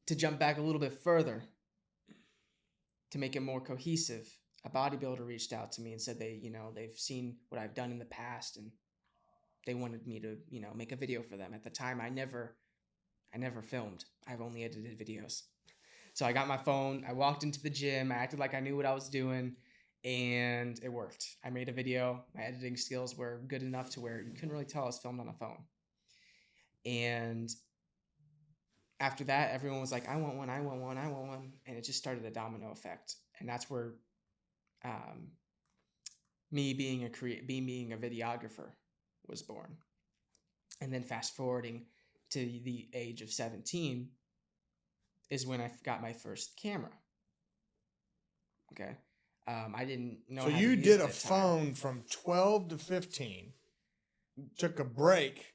to jump back a little bit further, to make it more cohesive. A bodybuilder reached out to me and said they've seen what I've done in the past, and they wanted me to, make a video for them. At the time, I never filmed. I've only edited videos. So I got my phone, I walked into the gym, I acted like I knew what I was doing, and it worked. I made a video. My editing skills were good enough to where you couldn't really tell I was filmed on a phone. And after that, everyone was like, I want one. And it just started a domino effect. And that's where me being a videographer was born. And then fast forwarding to the age of 17 is when I got my first camera. Okay. I didn't know. So you did a phone from 12 to 15, took a break,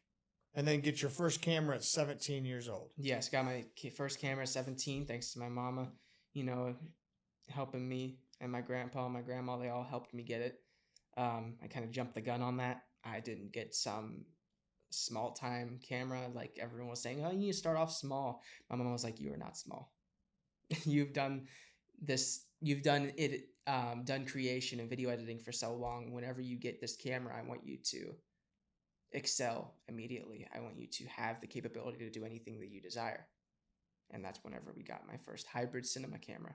and then get your first camera at 17 years old. Yes, got my first camera at 17, thanks to my mama, helping me, and my grandpa and my grandma, they all helped me get it. I kind of jumped the gun on that. I didn't get some small time camera like everyone was saying. Oh, you need to start off small. My mama was like, you are not small. You've done this. You've done it. Done creation and video editing for so long. Whenever you get this camera, I want you to excel immediately. I want you to have the capability to do anything that you desire. And that's whenever we got my first hybrid cinema camera.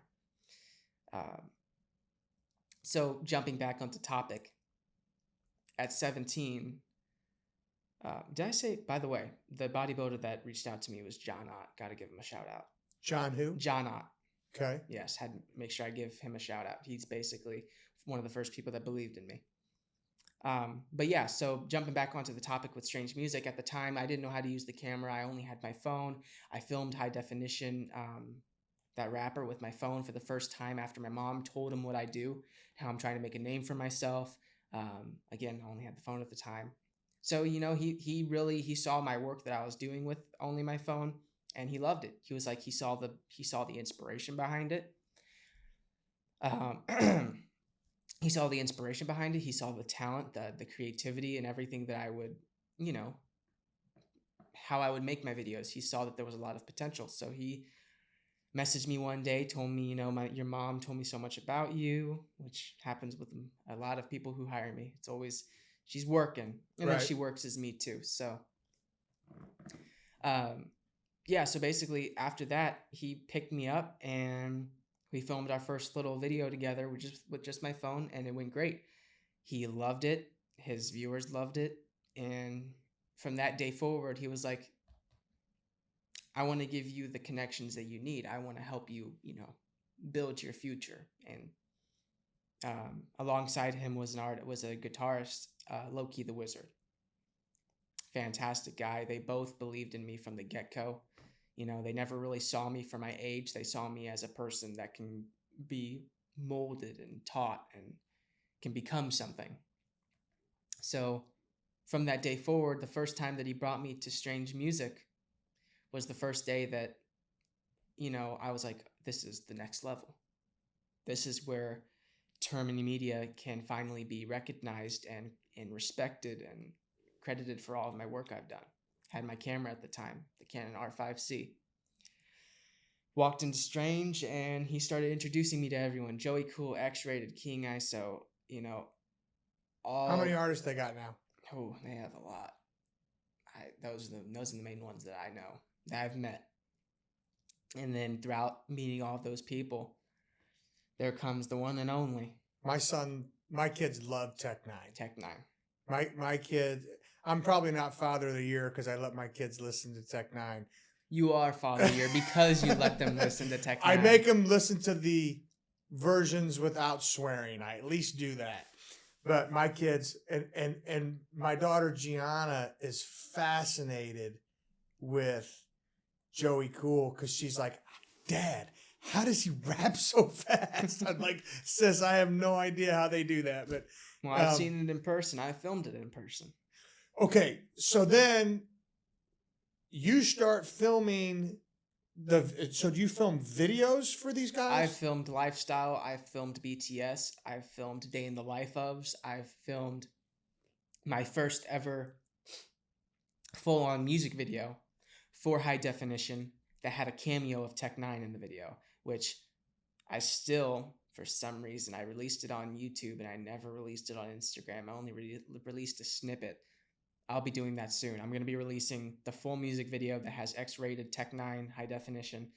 So jumping back onto topic, at 17, did I say, by the way, the bodybuilder that reached out to me was John Ott. Got to give him a shout out. John who? John Ott. Okay. Yes, had to make sure I give him a shout out. He's basically one of the first people that believed in me. But yeah, so jumping back onto the topic with Strange Music, at the time, I didn't know how to use the camera. I only had my phone. I filmed High Definition, that rapper, with my phone for the first time after my mom told him what I do, how I'm trying to make a name for myself. Again, I only had the phone at the time. So, he saw my work that I was doing with only my phone, and he loved it. He was like, he saw the inspiration behind it. He saw the inspiration behind it. He saw the talent, the creativity, and everything that I would, how I would make my videos. He saw that there was a lot of potential. So he messaged me one day, told me, your mom told me so much about you, which happens with a lot of people who hire me. It's always, she's working, and then she works as me too. So, yeah. So basically after that, he picked me up and we filmed our first little video together with just my phone, and it went great. He loved it. His viewers loved it. And from that day forward, he was like, I want to give you the connections that you need. I want to help you, build your future. And alongside him was a guitarist, Loki the Wizard. Fantastic guy. They both believed in me from the get-go. They never really saw me for my age. They saw me as a person that can be molded and taught and can become something. So from that day forward, the first time that he brought me to Strange Music was the first day that, I was like, this is the next level. this is where Termini Media can finally be recognized and respected and credited for all of my work I've done. Had my camera at the time, the Canon R5C. Walked into Strange, and he started introducing me to everyone. Joey Cool, X-Rated, King ISO, all. How many artists they got now? Oh, they have a lot. Those are the main ones that I know, that I've met. And then throughout meeting all of those people, there comes the one and only. My kids love Tech Nine. Tech Nine. My kid, I'm probably not Father of the Year because I let my kids listen to Tech Nine. You are Father of the Year because you let them listen to Tech Nine. I make them listen to the versions without swearing. I at least do that. But my kids and my daughter Gianna is fascinated with Joey Cool because she's like, Dad, how does he rap so fast? I'm like, sis, I have no idea how they do that. But well, I've seen it in person. I filmed it in person. Okay, so then you start filming so do you film videos for these guys? I've filmed lifestyle. I've filmed BTS. I've filmed Day in the Life ofs. I've filmed my first ever full-on music video for high definition that had a cameo of Tech Nine in the video, which I still, for some reason, I released it on YouTube and I never released it on Instagram. I only released a snippet. I'll be doing that soon. I'm going to be releasing the full music video that has X-rated, Tech Nine, high definition.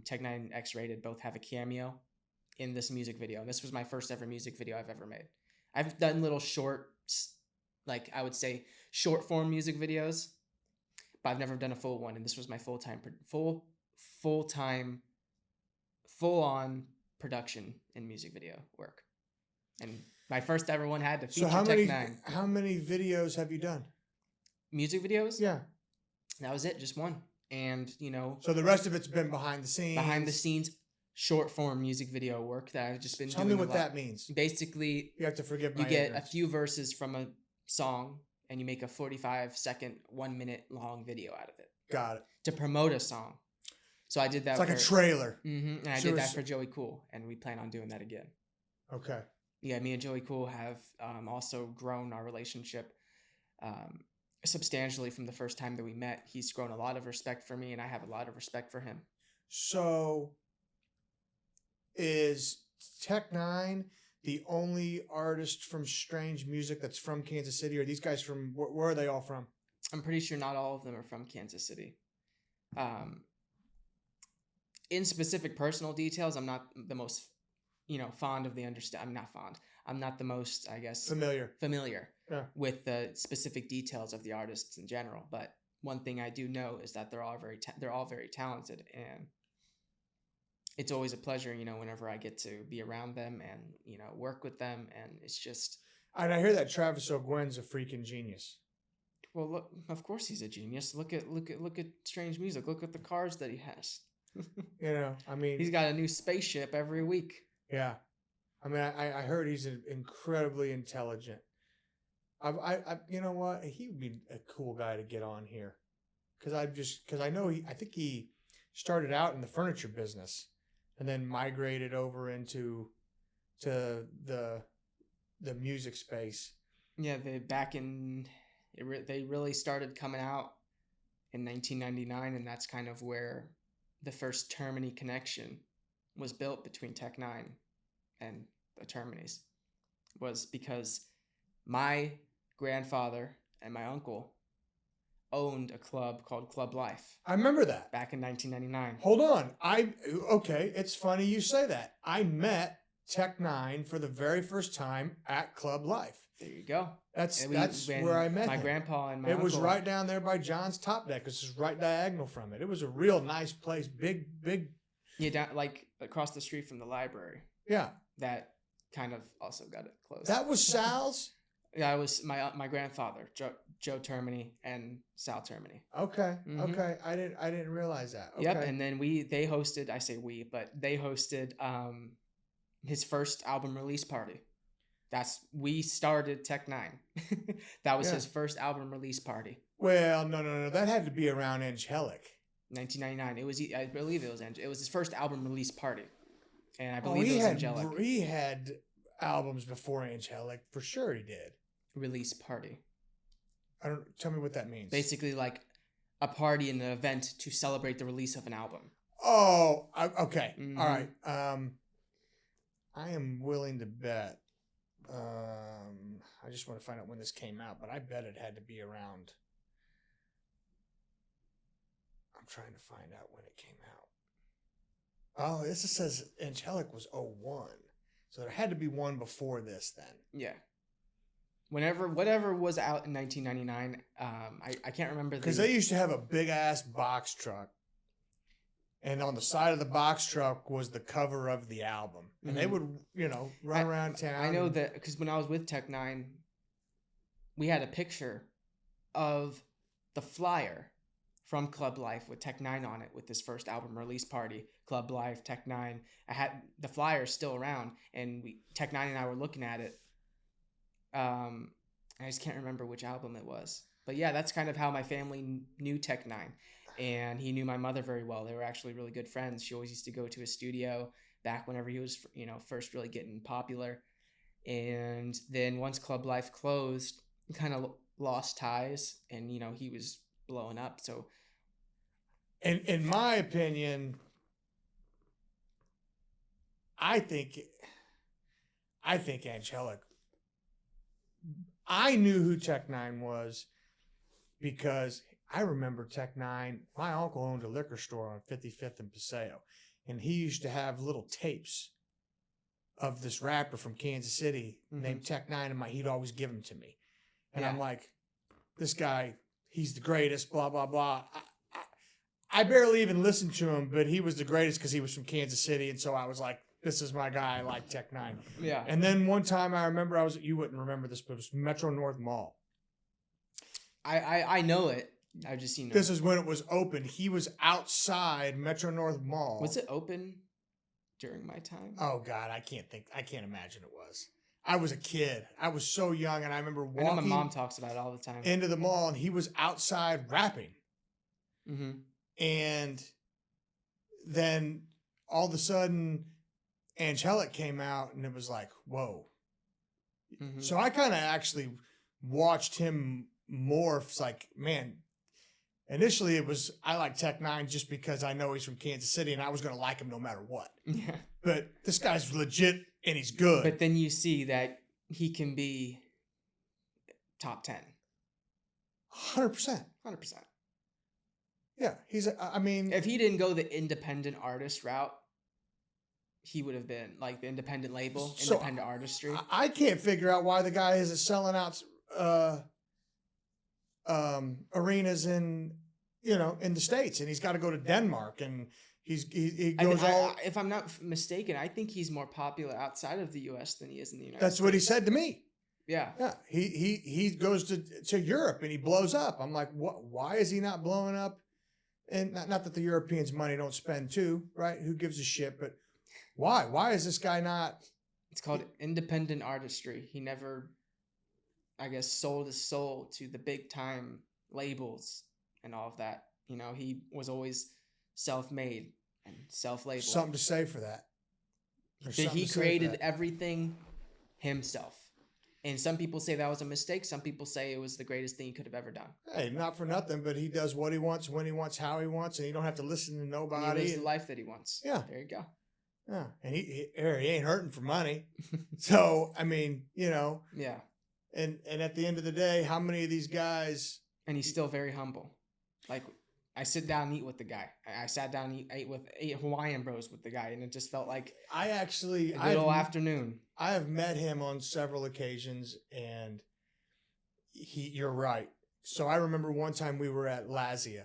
Tech Nine, X-rated both have a cameo in this music video. This was my first ever music video I've ever made. I've done little short, like I would say, short form music videos, but I've never done a full one. And this was my full-on production in music video work. And my first ever one had to feature Tech Nine. How many videos have you done? Music videos? Yeah. That was it, just one. And, So the rest of it's been behind the scenes? Behind the scenes, short form music video work that I've just been doing. Tell me what that means. Basically, you have to forgive my ignorance. ignorance. A few verses from a song and you make a 45-second, 1 minute long video out of it. Got it. To promote a song. So I did that. It's like a trailer. Mm-hmm, and I did that for Joey Cool, and we plan on doing that again. Okay. Yeah, me and Joey Cool have also grown our relationship substantially from the first time that we met. He's grown a lot of respect for me, and I have a lot of respect for him. So, is Tech Nine the only artist from Strange Music that's from Kansas City? Or are these guys from, where are they all from? I'm pretty sure not all of them are from Kansas City. In specific personal details, I'm not the most fond of the I'm not fond. I'm not the most, I guess, familiar yeah. with the specific details of the artists in general. But one thing I do know is that they're all very talented, and it's always a pleasure, whenever I get to be around them and work with them, and it's just. And I hear that Travis O'Gwen's a freaking genius. Well, look, of course he's a genius. Look at Strange Music. Look at the cars that he has. I mean, he's got a new spaceship every week. Yeah. I mean, I heard he's incredibly intelligent. I you know what? He would be a cool guy to get on here. Because I know I think he started out in the furniture business and then migrated over into the music space. Yeah, they really started coming out in 1999, and that's kind of where the first Termini connection was built between Tech Nine and the Terminis, was because my grandfather and my uncle owned a club called Club Life. I remember that. Back in 1999. Hold on. Okay, it's funny you say that. I met Tech Nine for the very first time at Club Life. There you go. That's where I met my him. grandpa and my It uncle. was right down there by John's Top Deck. This is right diagonal from it. It was a real nice place. Big. Yeah, down, like across the street from the library. Yeah. That kind of also got it closed. That was Sal's? Yeah, it was my grandfather, Joe Termini and Sal Termini. Okay. Mm-hmm. Okay. I didn't realize that. Okay. Yep. And then they hosted, I say we, but they hosted his first album release party. We started Tech Nine. That was his first album release party. Well, no. That had to be around Angelic. 1999. I believe it was his first album release party. And I believe it was Angelic. He had albums before Angelic, for sure he did. Release party. Tell me what that means. Basically like a party and an event to celebrate the release of an album. Oh, okay. Mm-hmm. All right. I am willing to bet. I just want to find out when this came out, but I bet it had to be around. I'm trying to find out when it came out. Oh, this says Angelic was 01. So there had to be one before this then. Yeah. Whatever was out in 1999, I can't remember. Because they used to have a big-ass box truck. And on the side of the box truck was the cover of the album. And they would, run around town. I know that because when I was with Tech Nine, we had a picture of the flyer from Club Life with Tech Nine on it with this first album release party. Club Life, Tech Nine. I had the flyer still around, and Tech Nine and I were looking at it. I just can't remember which album it was. But yeah, that's kind of how my family knew Tech Nine. And he knew my mother very well. They were actually really good friends. She always used to go to his studio back whenever he was, first really getting popular. And then once Club Life closed, he kind of lost ties, and he was blowing up. So, in my opinion, I think Angelic. I knew who Tech Nine was because I remember Tech Nine. My uncle owned a liquor store on 55th and Paseo, and he used to have little tapes of this rapper from Kansas City named Tech Nine, and he'd always give them to me. And I'm like, this guy, he's the greatest, blah, blah, blah. I barely even listened to him, but he was the greatest because he was from Kansas City, and so I was like, this is my guy. I like Tech Nine. Yeah. And then one time I remember you wouldn't remember this, but it was Metro North Mall. I know it. I've just seen it. This is when it was open. He was outside Metro North Mall. Was it open during my time? Oh God, I can't imagine it was. I was a kid. I was so young, and I remember walking. I know my mom talks about it all the time. Into the mall, and he was outside rapping. Mm-hmm. And then all of a sudden, Angelic came out, and it was like, whoa. Mm-hmm. So I kind of actually watched him morph. It's like, man, initially it was, I like Tech Nine just because I know he's from Kansas City, and I was going to like him no matter what. Yeah. But this guy's legit, and he's good. But then you see that he can be top 10. 100%. 100%. Yeah. If he didn't go the independent artist route, he would have been like the independent label, independent artistry. I can't figure out why the guy isn't selling out arenas in the States, and he's got to go to Denmark, and he goes if I'm not mistaken, I think he's more popular outside of the U.S. than he is in the United States. That's what he said to me. Yeah. Yeah. He goes to Europe and he blows up. I'm like, what? Why is he not blowing up? And not that the Europeans' money don't spend too, right? Who gives a shit? But why? Why is this guy not? It's called independent artistry. He never, I guess, sold his soul to the big time labels and all of that. He was always self-made and self-labeled. Something to say for that. He created everything himself. And some people say that was a mistake. Some people say it was the greatest thing he could have ever done. Hey, not for nothing, but he does what he wants, when he wants, how he wants, and you don't have to listen to nobody. He lives the life that he wants. Yeah. There you go. Yeah. And he ain't hurting for money. So, Yeah. And at the end of the day, how many of these guys... And he's still very humble. Like, I sit down and eat with the guy. I sat down and ate Hawaiian bros with the guy, and it just felt like a good old afternoon. I have met him on several occasions, and you're right. So I remember one time we were at Lazia,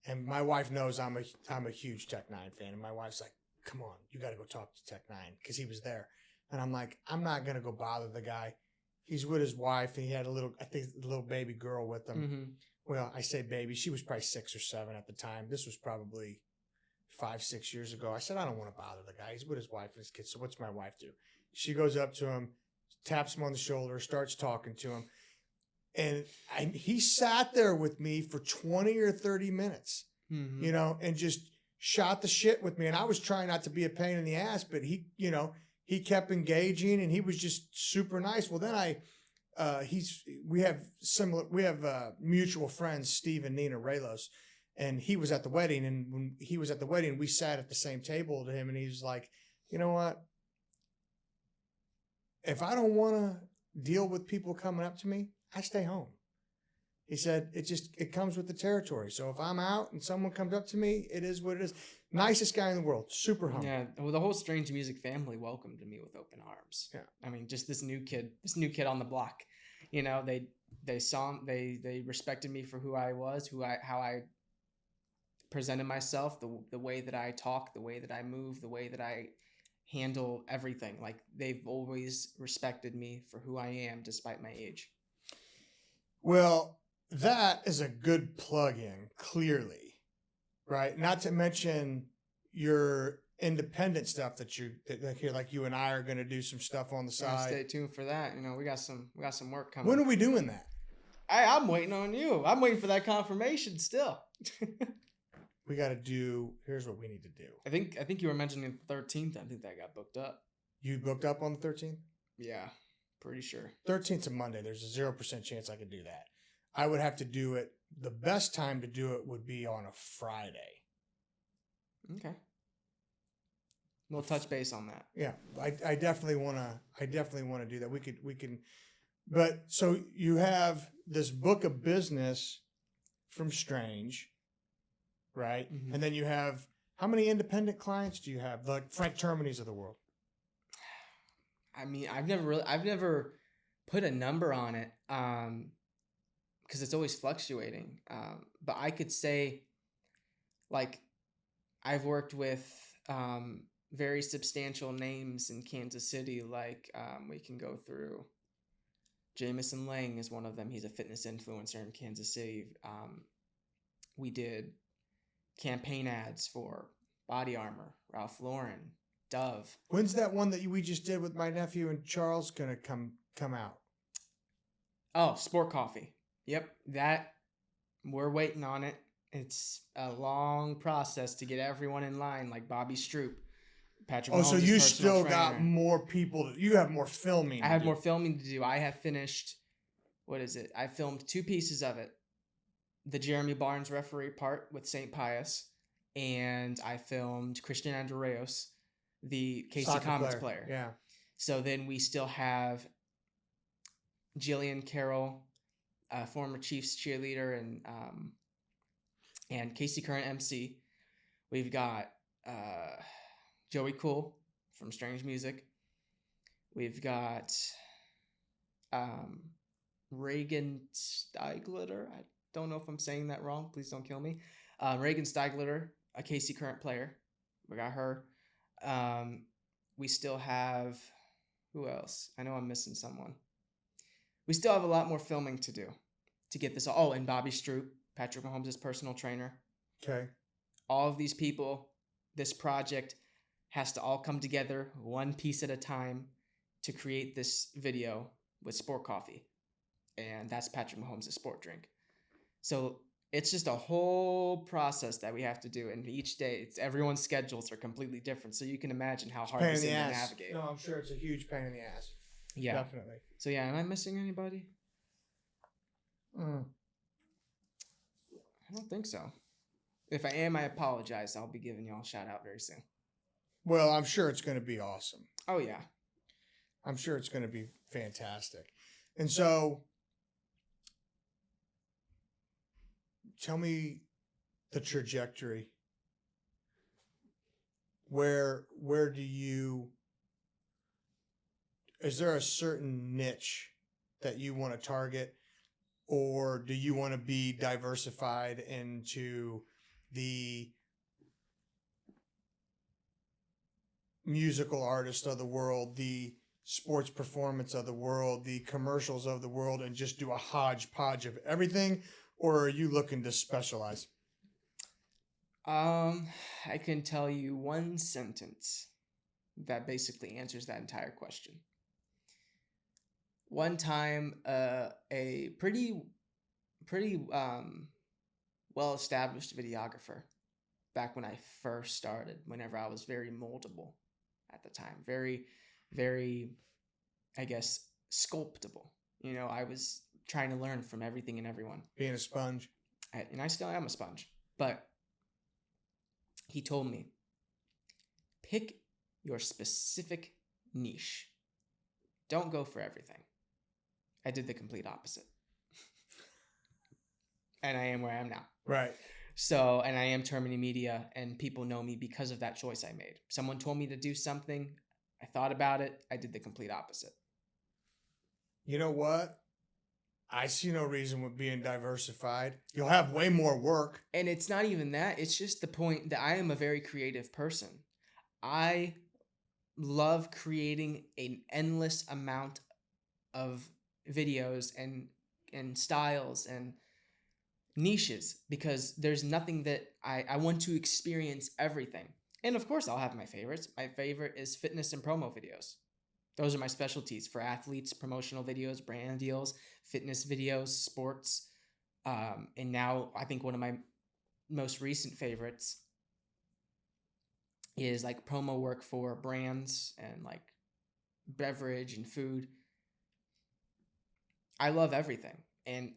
and my wife knows I'm a huge Tech Nine fan, and my wife's like, "Come on, you got to go talk to Tech Nine," because he was there, and I'm like, I'm not gonna go bother the guy. He's with his wife, and he had a little baby girl with him. Mm-hmm. Well, I say baby. She was probably 6 or 7 at the time. This was probably 5-6 years ago. I said, I don't want to bother the guy. He's with his wife and his kids. So what's my wife do? She goes up to him, taps him on the shoulder, starts talking to him. And he sat there with me for 20 or 30 minutes, and just shot the shit with me, and I was trying not to be a pain in the ass, but he, he kept engaging, and he was just super nice. Well, then we have mutual friends, Steve and Nina Raylos, and he was at the wedding, and when he was at the wedding, we sat at the same table to him, and he was like, you know what? If I don't want to deal with people coming up to me, I stay home. He said, it comes with the territory. So if I'm out and someone comes up to me, it is what it is. Nicest guy in the world. Super humble. Yeah. Well, the whole Strange Music family welcomed me with open arms. Yeah. I mean, just this new kid on the block, they saw, they respected me for who I was, how I presented myself, the way that I talk, the way that I move, the way that I handle everything. Like, they've always respected me for who I am, despite my age. Well, that is a good plug-in, clearly, right? Not to mention your independent stuff that like you and I are going to do some stuff on the side. Stay tuned for that. We got some work coming. When are we doing that? I'm waiting on you. I'm waiting for that confirmation still. We got to do. Here's what we need to do. I think you were mentioning the 13th. I think that got booked up. You booked up on the 13th? Yeah, pretty sure. 13th's a Monday. There's a 0% chance I could do that. I would have to do it. The best time to do it would be on a Friday. Okay. We'll touch base on that. Yeah, I definitely want to do that. We can. But so you have this book of business from Strange, right? Mm-hmm. And then you have, how many independent clients do you have? Like Frank Termini's of the world. I mean, I've never put a number on it. Because it's always fluctuating. But I could say, like, I've worked with very substantial names in Kansas City. Like, we can go through. Jamison Lang is one of them. He's a fitness influencer in Kansas City. We did campaign ads for Body Armor, Ralph Lauren, Dove. When's that one that we just did with my nephew and Charles gonna come out? Oh, Sport Coffee. Yep, that we're waiting on it. It's a long process to get everyone in line, like Bobby Stroop, Patrick. Oh, so you still got more people. You have more filming. I have more filming to do. I have finished. What is it? I filmed 2 pieces of it. The Jeremy Barnes referee part with St. Pius, and I filmed Christian Andreos, the KC Comets player. Yeah. So then we still have Jillian Carroll, former Chiefs cheerleader and Casey Current MC. We've got Joey Cool from Strange Music. We've got Reagan Steiglitter. I don't know if I'm saying that wrong. Please don't kill me. Reagan Steiglitter, a Casey Current player. We got her. We still have, who else? I know I'm missing someone. We still have a lot more filming to do to get this. Oh, and Bobby Stroop, Patrick Mahomes' personal trainer. Okay. All of these people, this project has to all come together one piece at a time to create this video with Sport Coffee. And that's Patrick Mahomes' sport drink. So it's just a whole process that we have to do. And each day, everyone's schedules are completely different. So you can imagine how hard this is to navigate. No, I'm sure it's a huge pain in the ass. Yeah. Definitely. So yeah, am I missing anybody? I don't think so. If I am, I apologize. I'll be giving y'all a shout out very soon. Well, I'm sure it's going to be awesome. Oh, yeah. I'm sure it's going to be fantastic. And so, tell me the trajectory. Where do you... Is there a certain niche that you want to target, or do you want to be diversified into the musical artist of the world, the sports performance of the world, the commercials of the world, and just do a hodgepodge of everything, or are you looking to specialize? I can tell you one sentence that basically answers that entire question. One time, a pretty well-established videographer back when I first started, whenever I was very moldable at the time, very, very, I guess, sculptable. You know, I was trying to learn from everything and everyone. Being a sponge. And I still am a sponge. But he told me, pick your specific niche. Don't go for everything. I did the complete opposite. And I am where I am now. Right. So, and I am Termini Media, and people know me because of that choice I made. Someone told me to do something. I thought about it. I did the complete opposite. You know what? I see no reason with being diversified. You'll have way more work. And it's not even that. It's just the point that I am a very creative person. I love creating an endless amount of videos and styles and niches, because there's nothing that I want to experience everything. And of course I'll have my favorites. My favorite is fitness and promo videos. Those are my specialties for athletes, promotional videos, brand deals, fitness videos, sports. And now I think one of my most recent favorites is like promo work for brands and like beverage and food. I love everything. And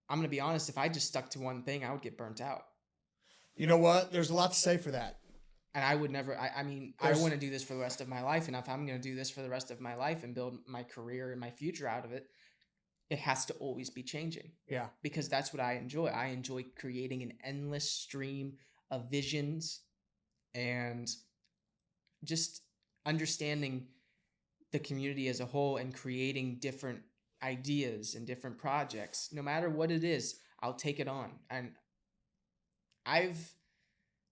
I'm going to be honest, if I just stuck to one thing, I would get burnt out. You know what? There's a lot to say for that. And I would never, I mean, I want to do this for the rest of my life. And if I'm going to do this for the rest of my life and build my career and my future out of it, it has to always be changing. Yeah. Because that's what I enjoy. I enjoy creating an endless stream of visions and just understanding the community as a whole and creating different ideas and different projects. No matter what it is, I'll take it on. And I've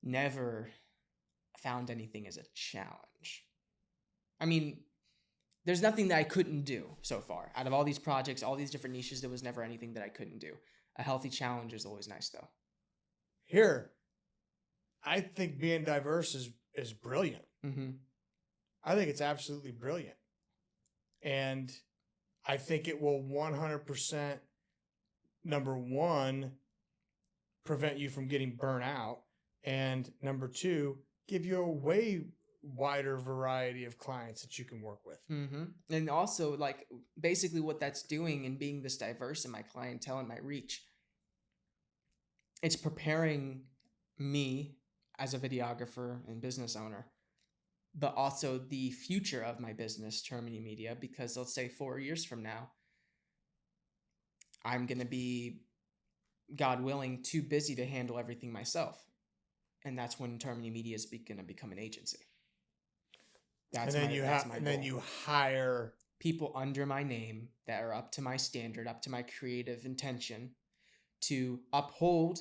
never found anything as a challenge. I mean, there's nothing that I couldn't do so far. Out of all these projects, all these different niches, there was never anything that I couldn't do. A healthy challenge is always nice, though. Here, I think being diverse is brilliant. Mm-hmm. I think it's absolutely brilliant. And I think it will 100%, number one, prevent you from getting burnt out. And number two, give you a way wider variety of clients that you can work with. Mm-hmm. And also, like, basically what that's doing and being this diverse in my clientele and my reach, it's preparing me as a videographer and business owner, but also the future of my business, Termini Media, because let's say 4 years from now, I'm going to be, God willing, too busy to handle everything myself. And that's when Termini Media is going to become an agency. That's and then you hire people under my name that are up to my standard, up to my creative intention, to uphold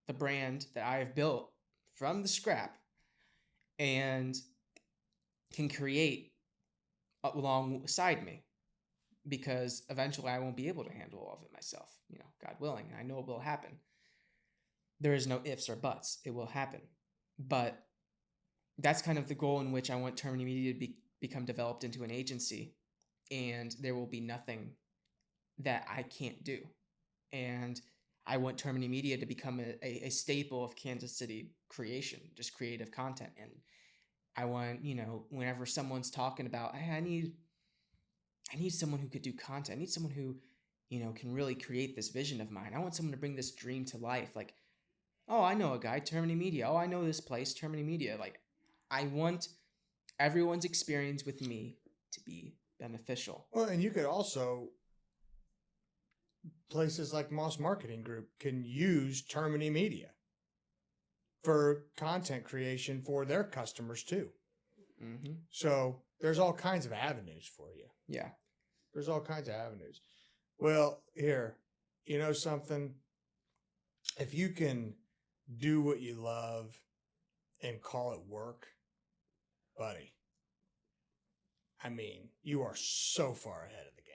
the brand that I have built from the scrap and can create alongside me, because eventually I won't be able to handle all of it myself, you know, God willing. And I know it will happen. There is no ifs or buts. It will happen. But that's kind of the goal in which I want Termini Media to become developed into an agency, and there will be nothing that I can't do. And I want Termini Media to become a staple of Kansas City creation, just creative content. And I want, you know, whenever someone's talking about, hey, I need someone who could do content. I need someone who, you know, can really create this vision of mine. I want someone to bring this dream to life. Like, oh, I know a guy, Termini Media. Oh, I know this place, Termini Media. Like, I want everyone's experience with me to be beneficial. Well, and you could also, places like Moss Marketing Group can use Termini Media for content creation for their customers too. Mm-hmm. So there's all kinds of avenues for you. Yeah. There's all kinds of avenues. Well, here, you know something? If you can do what you love and call it work, buddy, I mean, you are so far ahead of the game.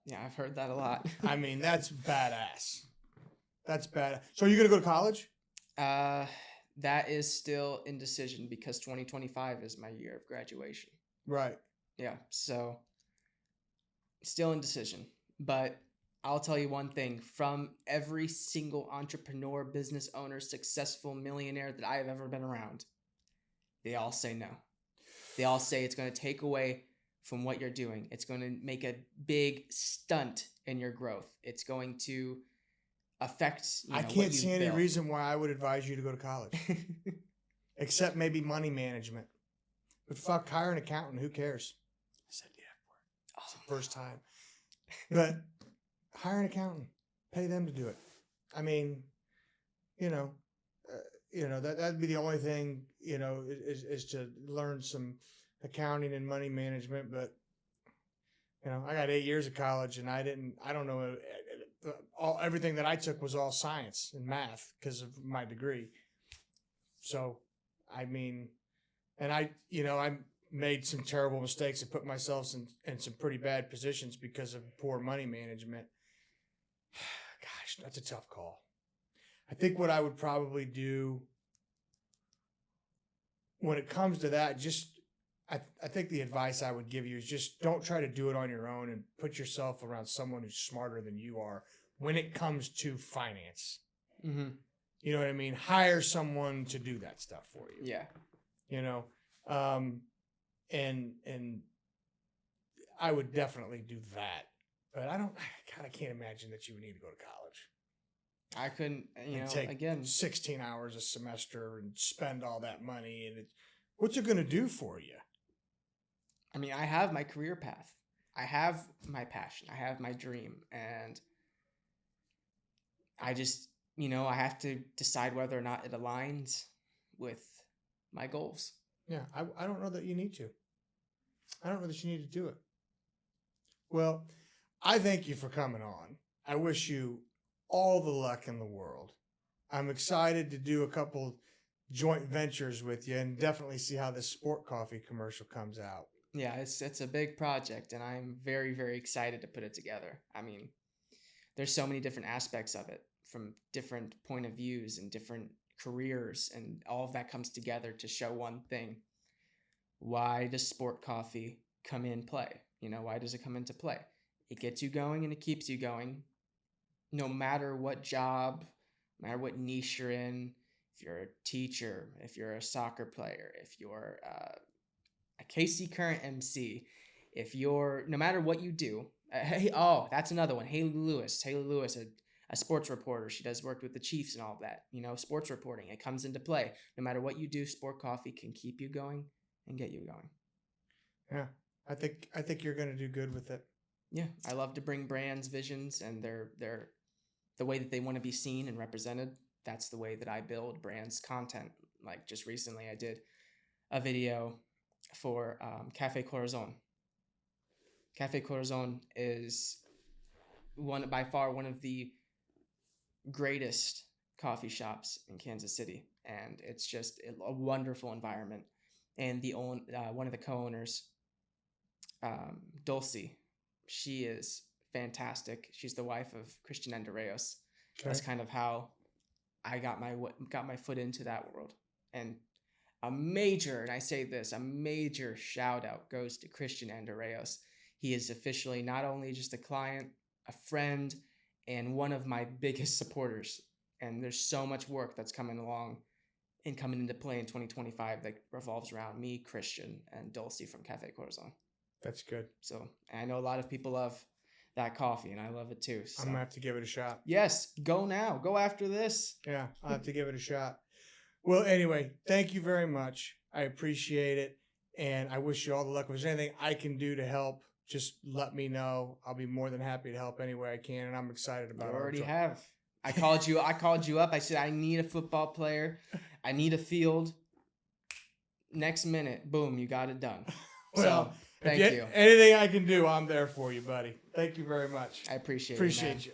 Yeah, I've heard that a lot. I mean, that's badass. That's bad. So are you going to go to college? That is still indecision, because 2025 is my year of graduation. Right. Yeah, so still indecision. But I'll tell you one thing. From every single entrepreneur, business owner, successful millionaire that I have ever been around, they all say no. They all say it's going to take away from what you're doing. It's going to make a big stunt in your growth. It's going to affect, I can't see any reason why I would advise you to go to college. Except maybe money management. But fuck, hire an accountant. Who cares? I said the F word. It's the first time. But hire an accountant. Pay them to do it. I mean, that'd be the only thing, is to learn some accounting and money management. But, I got 8 years of college and I don't know, everything that I took was all science and math because of my degree. So, I mean, and I made some terrible mistakes and put myself in some pretty bad positions because of poor money management. Gosh, that's a tough call. I think what I would probably do when it comes to that, I think the advice I would give you is just don't try to do it on your own and put yourself around someone who's smarter than you are when it comes to finance. Mm-hmm. You know what I mean? Hire someone to do that stuff for you. Yeah. And I would definitely do that. But I can't imagine that you would need to go to college. I couldn't, take again 16 hours a semester and spend all that money. And what's it going to do for you? I mean, I have my career path. I have my passion. I have my dream. And I just, I have to decide whether or not it aligns with my goals. Yeah, I don't know that you need to. I don't know that you need to do it. Well, I thank you for coming on. I wish you all the luck in the world. I'm excited to do a couple joint ventures with you and definitely see how this sport coffee commercial comes out. Yeah, it's a big project and I'm very, very excited to put it together. I mean, there's so many different aspects of it from different point of views and different careers, and all of that comes together to show one thing. Why does sport coffee come in play? Why does it come into play? It gets you going and it keeps you going no matter what job, no matter what niche you're in. If you're a teacher, if you're a soccer player, if you're a KC Current MC, no matter what you do. That's another one. Haley Lewis, a sports reporter. She does work with the Chiefs and all of that. Sports reporting, it comes into play. No matter what you do, sport coffee can keep you going and get you going. Yeah, I think you're going to do good with it. Yeah, I love to bring brands, visions, and their the way that they want to be seen and represented. That's the way that I build brands' content. Like just recently, I did a video for Cafe Corazon. Cafe Corazon is by far one of the greatest coffee shops in Kansas City, and it's just a wonderful environment. And one of the co-owners, Dulcie, she is fantastic. She's the wife of Christian Andreas. Okay. That's kind of how I got my foot into that world. And a major shout out goes to Christian Andreas. He is officially not only just a client, a friend, and one of my biggest supporters. And there's so much work that's coming into play in 2025 that revolves around me, Christian, and Dulcie from Cafe Corazon. That's good. So I know a lot of people love that coffee, and I love it too. So. I'm going to have to give it a shot. Yes, go now. Go after this. Yeah, I'll have to give it a shot. Well, anyway, thank you very much. I appreciate it, and I wish you all the luck. If there's anything I can do to help, just let me know. I'll be more than happy to help any way I can, and I'm excited about it. You already have. I called you up. I said, I need a football player. I need a field. Next minute, boom, you got it done. Well, so, thank you. Anything I can do, I'm there for you, buddy. Thank you very much. I appreciate you.